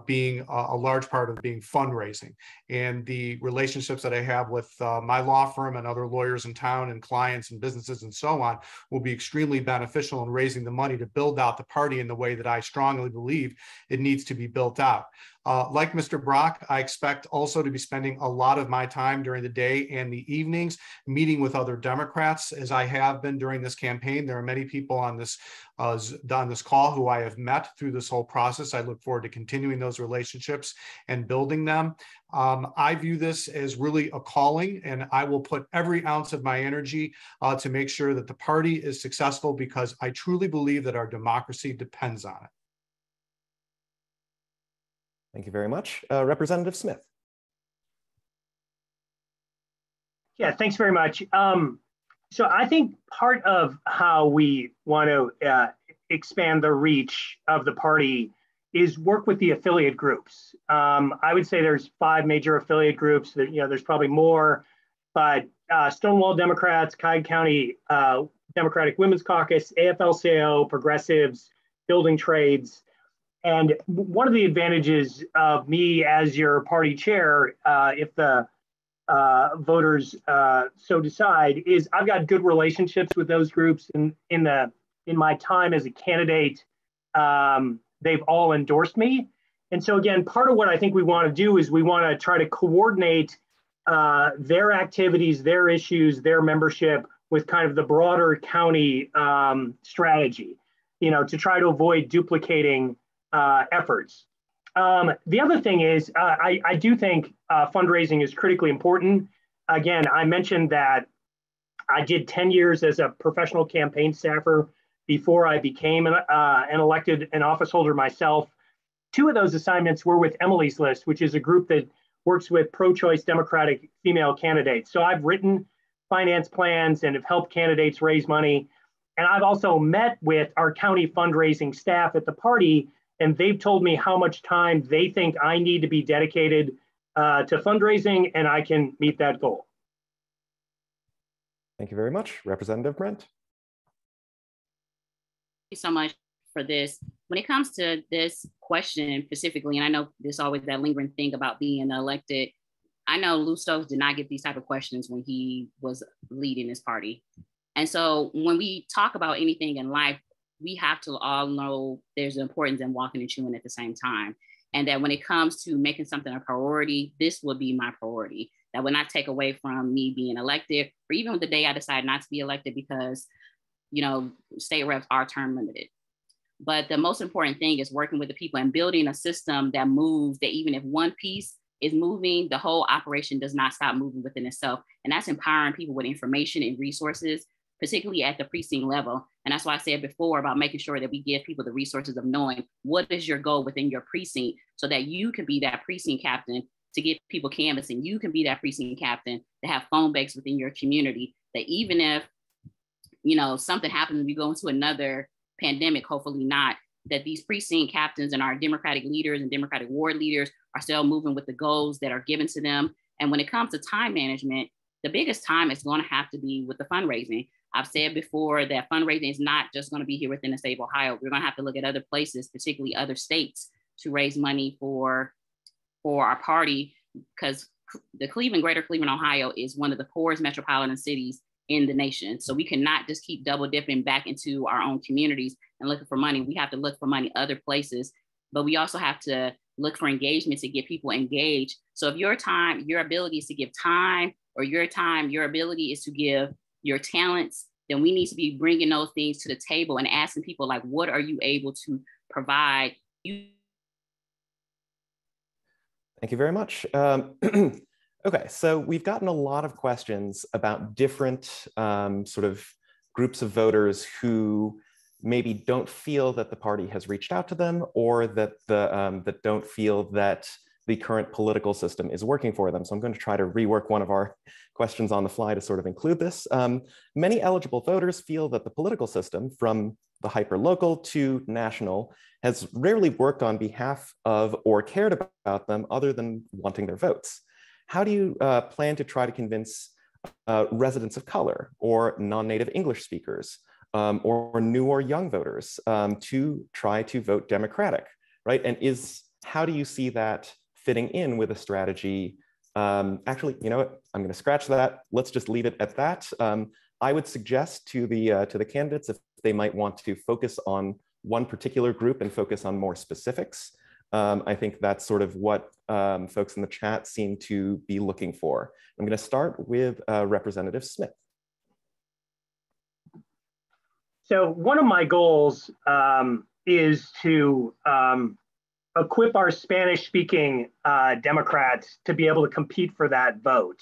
[SPEAKER 9] being a large part of being fundraising. And the relationships that I have with my law firm and other lawyers in town and clients and businesses and so on will be extremely beneficial in raising the money to build out the party in the way that I strongly believe it needs to be built out. Like Mr. Brock, I expect also to be spending a lot of my time during the day and the evenings meeting with other Democrats, as I have been during this campaign. There are many people on this call who I have met through this whole process. I look forward to continuing those relationships and building them. I view this as really a calling, and I will put every ounce of my energy to make sure that the party is successful, because I truly believe that our democracy depends on it.
[SPEAKER 5] Thank you very much. Representative Smith.
[SPEAKER 8] Yeah, thanks very much. So I think part of how we want to expand the reach of the party is work with the affiliate groups. I would say there's 5 major affiliate groups. That, there's probably more, but Stonewall Democrats, Cuyahoga County Democratic Women's Caucus, AFL-CIO, Progressives, Building Trades. And one of the advantages of me as your party chair, if the voters so decide, is I've got good relationships with those groups. In my time as a candidate, they've all endorsed me. And so again, part of what I think we want to do is we want to try to coordinate their activities, their issues, their membership with kind of the broader county strategy, to try to avoid duplicating efforts. The other thing is, I do think fundraising is critically important. Again, I mentioned that I did 10 years as a professional campaign staffer before I became an elected office holder myself. 2 of those assignments were with Emily's List, which is a group that works with pro-choice Democratic female candidates. So I've written finance plans and have helped candidates raise money. And I've also met with our county fundraising staff at the party, and they've told me how much time they think I need to be dedicated to fundraising, and I can meet that goal.
[SPEAKER 5] Thank you very much. Representative Brent.
[SPEAKER 6] Thank you so much for this. When it comes to this question specifically, and I know there's always that lingering thing about being elected, I know Lou Stokes did not get these type of questions when he was leading his party. And so when we talk about anything in life, we have to all know there's an importance in walking and chewing at the same time. And that when it comes to making something a priority, this will be my priority. That will not take away from me being elected, or even the day I decide not to be elected, because, state reps are term limited. But the most important thing is working with the people and building a system that moves, that even if one piece is moving, the whole operation does not stop moving within itself. And that's empowering people with information and resources, particularly at the precinct level. And that's why I said before about making sure that we give people the resources of knowing what is your goal within your precinct, so that you can be that precinct captain to get people canvassing. You can be that precinct captain to have phone banks within your community, that even if, something happens and we go into another pandemic, hopefully not, that these precinct captains and our Democratic leaders and Democratic ward leaders are still moving with the goals that are given to them. And when it comes to time management, the biggest time is going to have to be with the fundraising. I've said before that fundraising is not just going to be here within the state of Ohio. We're going to have to look at other places, particularly other states, to raise money for our party, because the Greater Cleveland, Ohio is one of the poorest metropolitan cities in the nation. So we cannot just keep double dipping back into our own communities and looking for money. We have to look for money other places, but we also have to look for engagement to get people engaged. So if your ability is to give time, or your ability is to give your talents, then we need to be bringing those things to the table and asking people, like, what are you able to provide?
[SPEAKER 5] Thank you very much. Okay, so we've gotten a lot of questions about different sort of groups of voters who maybe don't feel that the party has reached out to them, or that that don't feel that the current political system is working for them. So I'm going to try to rework one of our questions on the fly to sort of include this. Many eligible voters feel that the political system, from the hyperlocal to national, has rarely worked on behalf of or cared about them other than wanting their votes. How do you plan to try to convince residents of color or non-native English speakers or new or young voters to try to vote Democratic, right? And how do you see that fitting in with a strategy? Actually, you know what? I'm going to scratch that. Let's just leave it at that. I would suggest to the candidates if they might want to focus on one particular group and focus on more specifics. I think that's sort of what folks in the chat seem to be looking for. I'm going to start with Representative Smith.
[SPEAKER 8] So one of my goals is to equip our Spanish-speaking Democrats to be able to compete for that vote.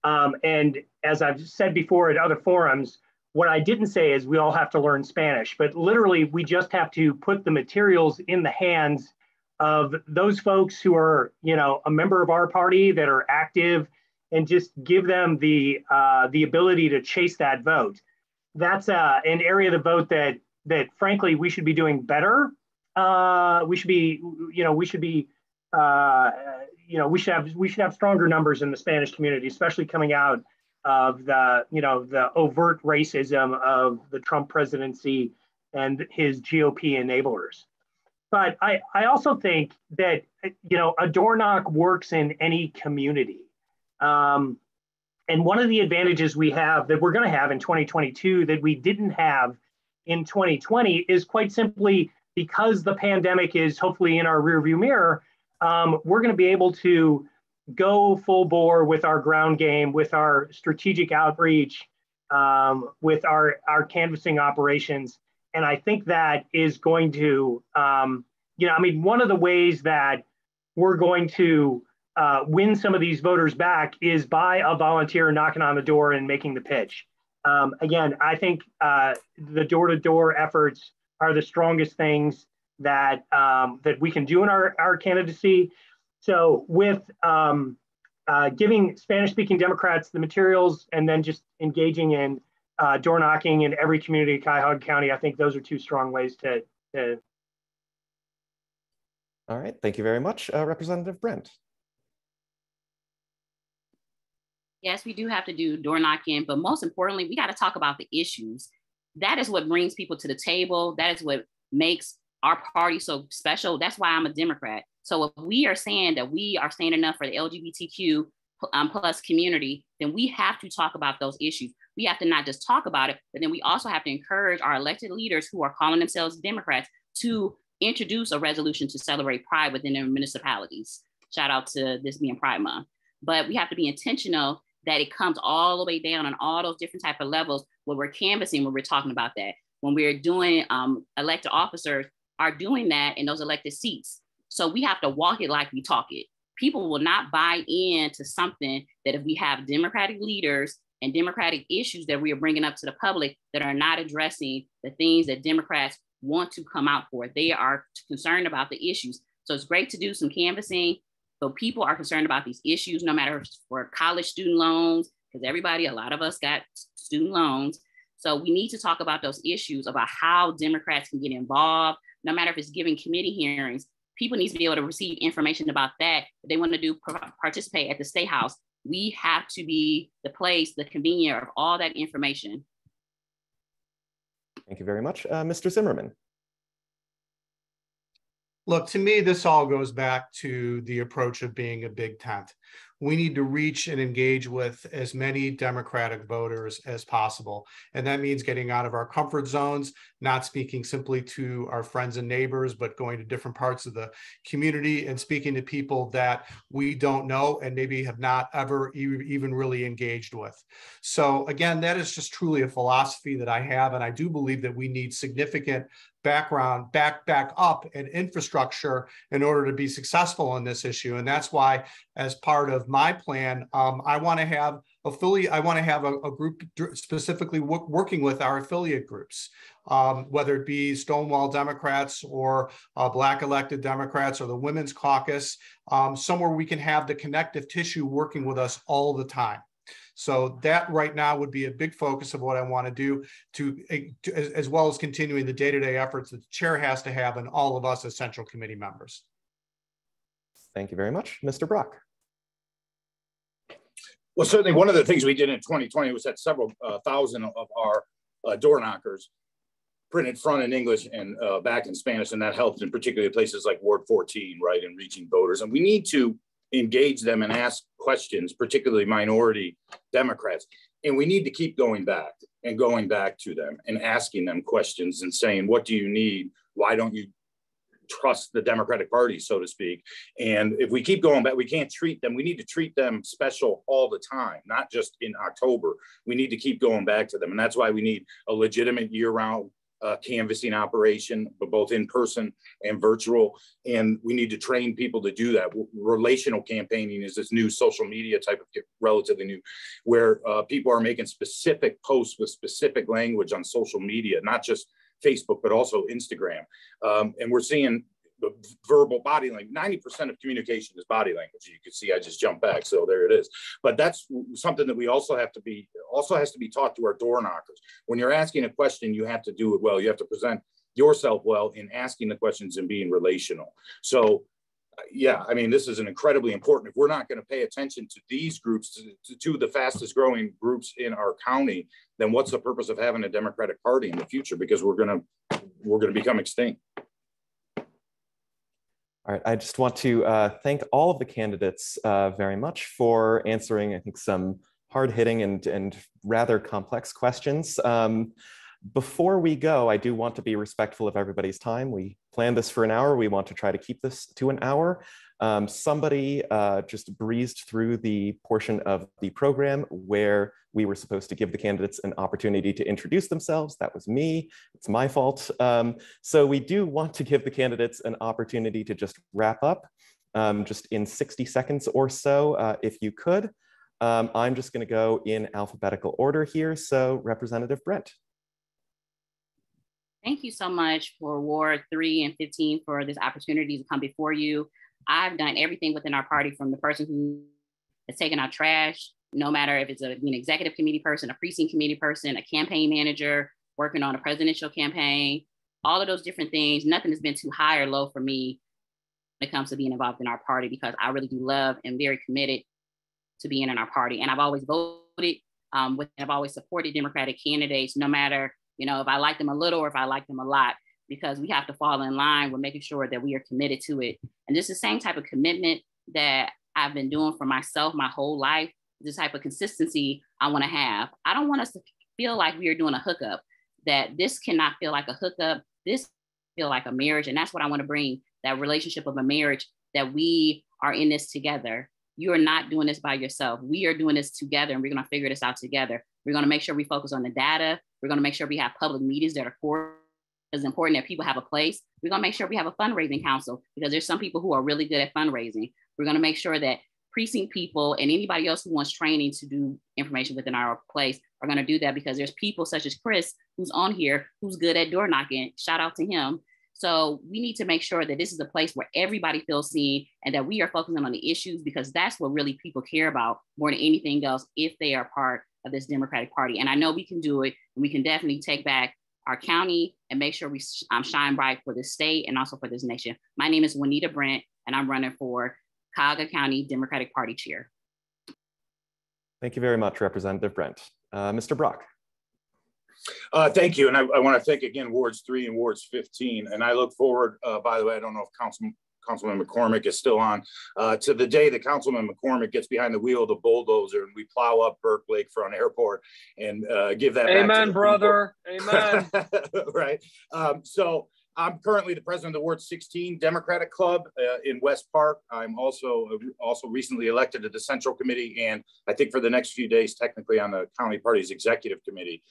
[SPEAKER 8] And as I've said before at other forums, what I didn't say is we all have to learn Spanish, but literally we just have to put the materials in the hands of those folks who are, you know, a member of our party that are active, and just give them the ability to chase that vote. That's an area of the vote that frankly we should be doing better. We should have stronger numbers in the Spanish community, especially coming out of the overt racism of the Trump presidency and his GOP enablers. But I also think that, you know, a door knock works in any community. And one of the advantages we have that we're going to have in 2022 that we didn't have in 2020 is quite simply because the pandemic is hopefully in our rearview mirror. We're going to be able to go full bore with our ground game, with our strategic outreach, with our canvassing operations. And I think that is going to, one of the ways that we're going to win some of these voters back is by a volunteer knocking on the door and making the pitch. Again, I think the door-to-door efforts are the strongest things that we can do in our candidacy. So with giving Spanish-speaking Democrats the materials and then just engaging in door knocking in every community in Cuyahoga County, I think those are two strong ways to.
[SPEAKER 5] All right, thank you very much. Representative Brent.
[SPEAKER 6] Yes, we do have to do door knocking, but most importantly, we got to talk about the issues. That is what brings people to the table. That is what makes our party so special. That's why I'm a Democrat. So if we are saying that we are standing up for the LGBTQ plus community, then we have to talk about those issues. We have to not just talk about it, but then we also have to encourage our elected leaders who are calling themselves Democrats to introduce a resolution to celebrate Pride within their municipalities. Shout out to this being Pride Month. But we have to be intentional that it comes all the way down on all those different type of levels where we're canvassing, when we're talking about that. When we're doing elected officers are doing that in those elected seats. So we have to walk it like we talk it. People will not buy into something that if we have Democratic leaders and Democratic issues that we are bringing up to the public that are not addressing the things that Democrats want to come out for. They are concerned about the issues. So it's great to do some canvassing. So people are concerned about these issues, no matter if it's for college student loans, because a lot of us got student loans. So we need to talk about those issues, about how Democrats can get involved, no matter if it's giving committee hearings. People need to be able to receive information about that. If they want to participate at the State House, we have to be the place, the convener of all that information.
[SPEAKER 5] Thank you very much. Mr. Zimmerman.
[SPEAKER 9] Look, to me, this all goes back to the approach of being a big tent. We need to reach and engage with as many Democratic voters as possible. And that means getting out of our comfort zones, not speaking simply to our friends and neighbors, but going to different parts of the community and speaking to people that we don't know and maybe have not ever even really engaged with. So again, that is just truly a philosophy that I have. And I do believe that we need significant background, back up and infrastructure in order to be successful in this issue. And that's why, as part of my plan, I want to have I want to have a group specifically working with our affiliate groups, whether it be Stonewall Democrats or Black elected Democrats or the Women's Caucus, somewhere we can have the connective tissue working with us all the time. So that right now would be a big focus of what I want to do as well as continuing the day-to-day efforts that the chair has to have and all of us as Central Committee members.
[SPEAKER 5] Thank you very much. Mr. Brock.
[SPEAKER 7] Well, certainly one of the things we did in 2020 was that several thousand of our door knockers printed front in English and back in Spanish, and that helped in particularly places like Ward 14, right, in reaching voters. And we need to engage them and ask questions, particularly minority Democrats. And we need to keep going back to them and asking them questions and saying, what do you need? Why don't you trust the Democratic Party, so to speak? And if we keep going back, we can't treat them. We need to treat them special all the time, not just in October. We need to keep going back to them. And that's why we need a legitimate year-round canvassing operation, but both in person and virtual. And we need to train people to do that. Relational campaigning is this new social media type of, relatively new, where people are making specific posts with specific language on social media, not just Facebook, but also Instagram. And we're seeing verbal body language. 90% of communication is body language. You can see I just jumped back, so there it is. But that's something that we also has to be taught to our door knockers. When you're asking a question, you have to do it well. You have to present yourself well in asking the questions and being relational. So yeah, I mean, this is an incredibly important. If we're not going to pay attention to these groups, to the fastest growing groups in our county, then what's the purpose of having a Democratic Party in the future? Because we're going to become extinct.
[SPEAKER 5] All right, I just want to thank all of the candidates very much for answering, I think, some hard-hitting and rather complex questions. Before we go, I do want to be respectful of everybody's time. We planned this for an hour. We want to try to keep this to an hour. Somebody just breezed through the portion of the program where we were supposed to give the candidates an opportunity to introduce themselves. That was me. It's my fault. So we do want to give the candidates an opportunity to just wrap up just in 60 seconds or so, if you could. I'm just going to go in alphabetical order here. So Representative Brent.
[SPEAKER 6] Thank you so much for Ward 3 and 15 for this opportunity to come before you. I've done everything within our party, from the person who has taken out trash, no matter if it's an executive committee person, a precinct committee person, a campaign manager, working on a presidential campaign, all of those different things. Nothing has been too high or low for me when it comes to being involved in our party, because I really do love and very committed to being in our party. And I've always voted, I've always supported Democratic candidates, no matter, if I like them a little or if I like them a lot, because we have to fall in line with making sure that we are committed to it. And this is the same type of commitment that I've been doing for myself my whole life, this type of consistency I want to have. I don't want us to feel like we are doing a hookup, that this cannot feel like a hookup. This feel like a marriage. And that's what I want to bring, that relationship of a marriage, that we are in this together. You are not doing this by yourself. We are doing this together, and we're going to figure this out together. We're going to make sure we focus on the data. We're going to make sure we have public meetings that are core. It's important that people have a place. We're going to make sure we have a fundraising council, because there's some people who are really good at fundraising. We're going to make sure that precinct people and anybody else who wants training to do information within our place are going to do that, because there's people such as Chris, who's on here, who's good at door knocking. Shout out to him. So we need to make sure that this is a place where everybody feels seen and that we are focusing on the issues, because that's what really people care about more than anything else if they are part of this Democratic Party. And I know we can do it, and we can definitely take back our county and make sure we shine bright for the state and also for this nation. My name is Juanita Brent, and I'm running for Cuyahoga County Democratic Party Chair.
[SPEAKER 5] Thank you very much, Representative Brent. Mr. Brock.
[SPEAKER 7] Thank you. And I want to thank again Wards 3 and Wards 15. And I look forward, by the way, I don't know if Councilman McCormick is still on, to the day that Councilman McCormick gets behind the wheel of the bulldozer and we plow up Burke Lakefront Airport and give that
[SPEAKER 2] Amen,
[SPEAKER 7] back to the
[SPEAKER 2] brother. Amen.
[SPEAKER 7] Right. So I'm currently the president of the Ward 16 Democratic Club in West Park. I'm also recently elected to the Central Committee, and I think for the next few days, technically on the county party's executive committee.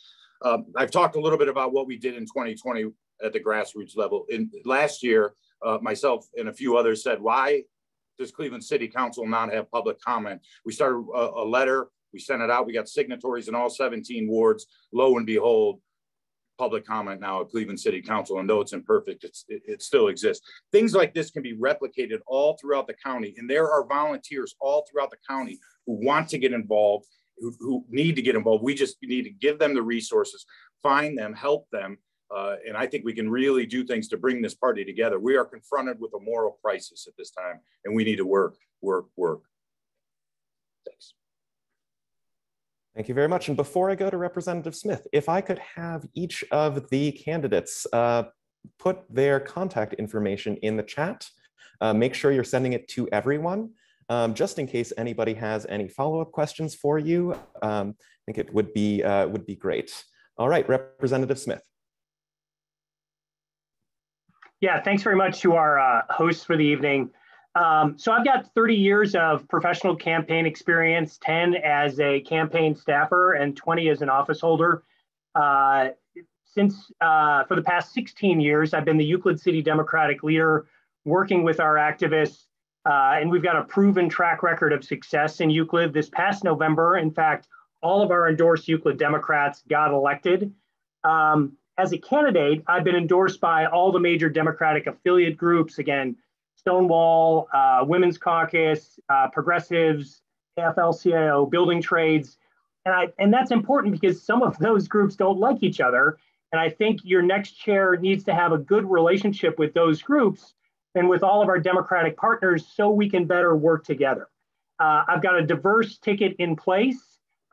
[SPEAKER 7] I've talked a little bit about what we did in 2020 at the grassroots level. Last year, myself and a few others said, why does Cleveland City Council not have public comment? We started a letter We sent it out. We got signatories in all 17 wards. Lo and behold, public comment now at Cleveland City Council. And though it's imperfect, it still exists. Things like this can be replicated all throughout the county. And there are volunteers all throughout the county who want to get involved, who need to get involved. We just need to give them the resources, find them, help them. And I think we can really do things to bring this party together. We are confronted with a moral crisis at this time, and we need to work. Thanks.
[SPEAKER 5] Thank you very much. And before I go to Representative Smith, if I could have each of the candidates put their contact information in the chat, make sure you're sending it to everyone, just in case anybody has any follow-up questions for you. I think it would be great. All right, Representative Smith.
[SPEAKER 8] Yeah, thanks very much to our hosts for the evening. So I've got 30 years of professional campaign experience, 10 as a campaign staffer and 20 as an office holder. For the past 16 years, I've been the Euclid City Democratic leader, working with our activists, and we've got a proven track record of success in Euclid. This past November, in fact, all of our endorsed Euclid Democrats got elected. As a candidate, I've been endorsed by all the major Democratic affiliate groups, again, Stonewall, Women's Caucus, Progressives, AFL-CIO, Building Trades. And that's important because some of those groups don't like each other. And I think your next chair needs to have a good relationship with those groups and with all of our Democratic partners so we can better work together. I've got a diverse ticket in place.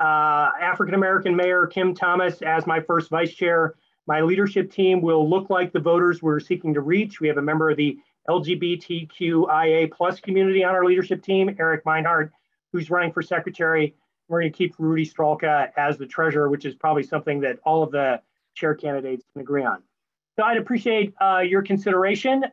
[SPEAKER 8] African-American Mayor Kim Thomas as my first vice chair. My leadership team will look like the voters we're seeking to reach. We have a member of the LGBTQIA plus community on our leadership team, Eric Meinhardt, who's running for secretary. We're going to keep Rudy Stralka as the treasurer, which is probably something that all of the chair candidates can agree on. So I'd appreciate your consideration.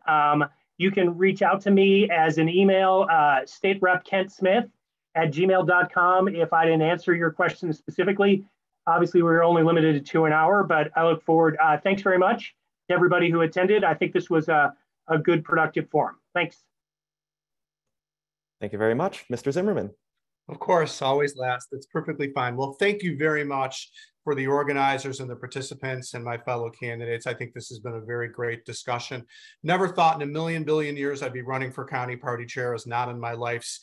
[SPEAKER 8] You can reach out to me as an email, statereps.kentsmith@gmail.com if I didn't answer your question specifically. Obviously, we're only limited to an hour, but I look forward. Thanks very much to everybody who attended. I think this was a good, productive forum. Thanks.
[SPEAKER 5] Thank you very much. Mr. Zimmerman.
[SPEAKER 9] Of course, always last. That's perfectly fine. Well, thank you very much for the organizers and the participants and my fellow candidates. I think this has been a very great discussion. Never thought in a million billion years I'd be running for county party chair. It's not in my life's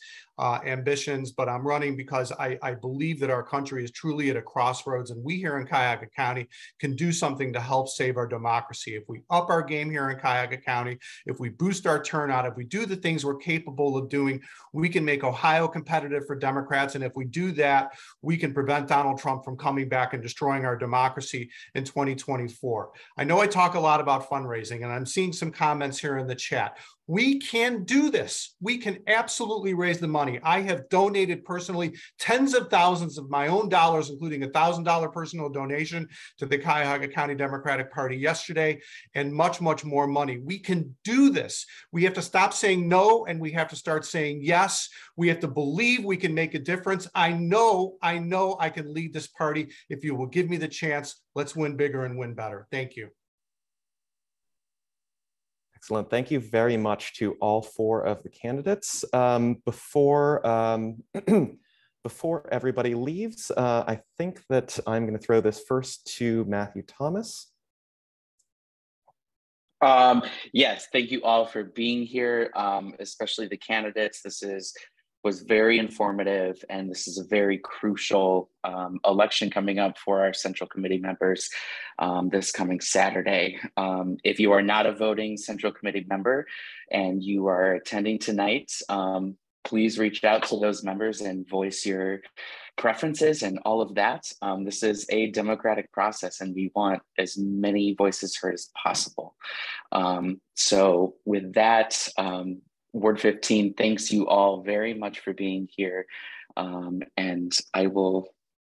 [SPEAKER 9] ambitions, but I'm running because I believe that our country is truly at a crossroads, and we here in Cuyahoga County can do something to help save our democracy. If we up our game here in Cuyahoga County, if we boost our turnout, if we do the things we're capable of doing, we can make Ohio competitive for Democrats. And if we do that, we can prevent Donald Trump from coming back and destroying our democracy in 2024. I know I talk a lot about fundraising, and I'm seeing some comments here in the chat. We can do this. We can absolutely raise the money. I have donated personally tens of thousands of my own dollars, including a $1,000 personal donation to the Cuyahoga County Democratic Party yesterday, and much, much more money. We can do this. We have to stop saying no, and we have to start saying yes. We have to believe we can make a difference. I know I can lead this party. If you will give me the chance, let's win bigger and win better. Thank you.
[SPEAKER 5] Excellent. Thank you very much to all four of the candidates. Before everybody leaves, I think that I'm going to throw this first to Matthew Thomas.
[SPEAKER 3] Yes, thank you all for being here, especially the candidates. This was very informative, and this is a very crucial election coming up for our Central Committee members this coming Saturday. If you are not a voting Central Committee member and you are attending tonight, please reach out to those members and voice your preferences and all of that. This is a democratic process, and we want as many voices heard as possible. So with that, Ward 15, thanks you all very much for being here. And I will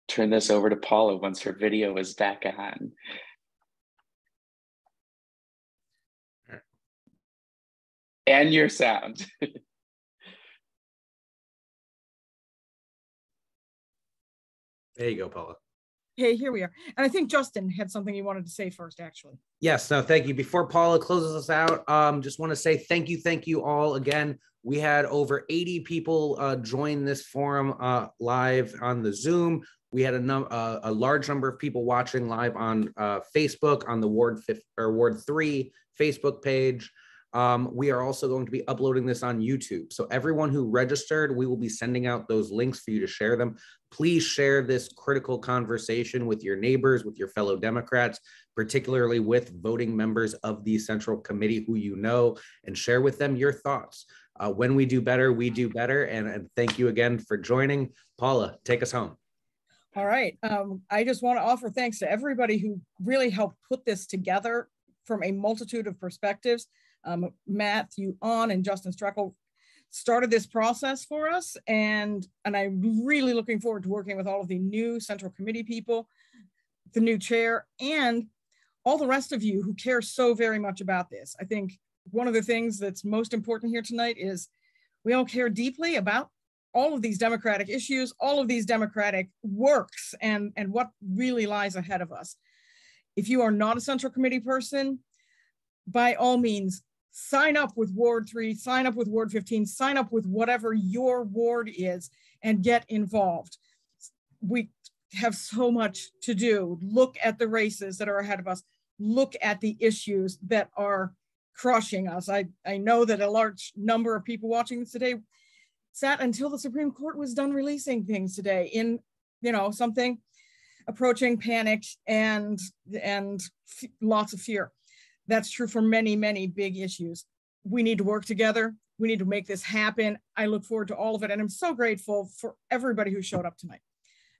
[SPEAKER 3] turn this over to Paula once her video is back on. And your sound.
[SPEAKER 1] There you go, Paula.
[SPEAKER 4] Hey, here we are. And I think Justin had something he wanted to say first, actually.
[SPEAKER 1] Yes, no, thank you. Before Paula closes us out, just want to say thank you all again. We had over 80 people join this forum live on the Zoom. We had a large number of people watching live on Facebook on the Ward 3 Facebook page. We are also going to be uploading this on YouTube. So everyone who registered, we will be sending out those links for you to share them. Please share this critical conversation with your neighbors, with your fellow Democrats, particularly with voting members of the Central Committee who you know, and share with them your thoughts. When we do better, we do better. And thank you again for joining. Paula, take us home.
[SPEAKER 4] All right. I just want to offer thanks to everybody who really helped put this together from a multitude of perspectives. Matthew On and Justin Streckel started this process for us, and I'm really looking forward to working with all of the new Central Committee people, the new chair, and all the rest of you who care so very much about this. I think one of the things that's most important here tonight is we all care deeply about all of these democratic issues, all of these democratic works, and what really lies ahead of us. If you are not a Central Committee person, by all means, sign up with Ward 3, sign up with Ward 15, sign up with whatever your ward is and get involved. We have so much to do. Look at the races that are ahead of us. Look at the issues that are crushing us. I know that a large number of people watching this today sat until the Supreme Court was done releasing things today in, something approaching panic and lots of fear. That's true for many, many big issues. We need to work together. We need to make this happen. I look forward to all of it. And I'm so grateful for everybody who showed up tonight.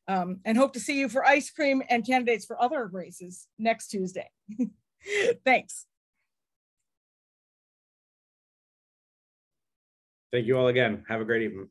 [SPEAKER 4] And hope to see you for ice cream and candidates for other races next Tuesday. Thanks.
[SPEAKER 1] Thank you all again. Have a great evening.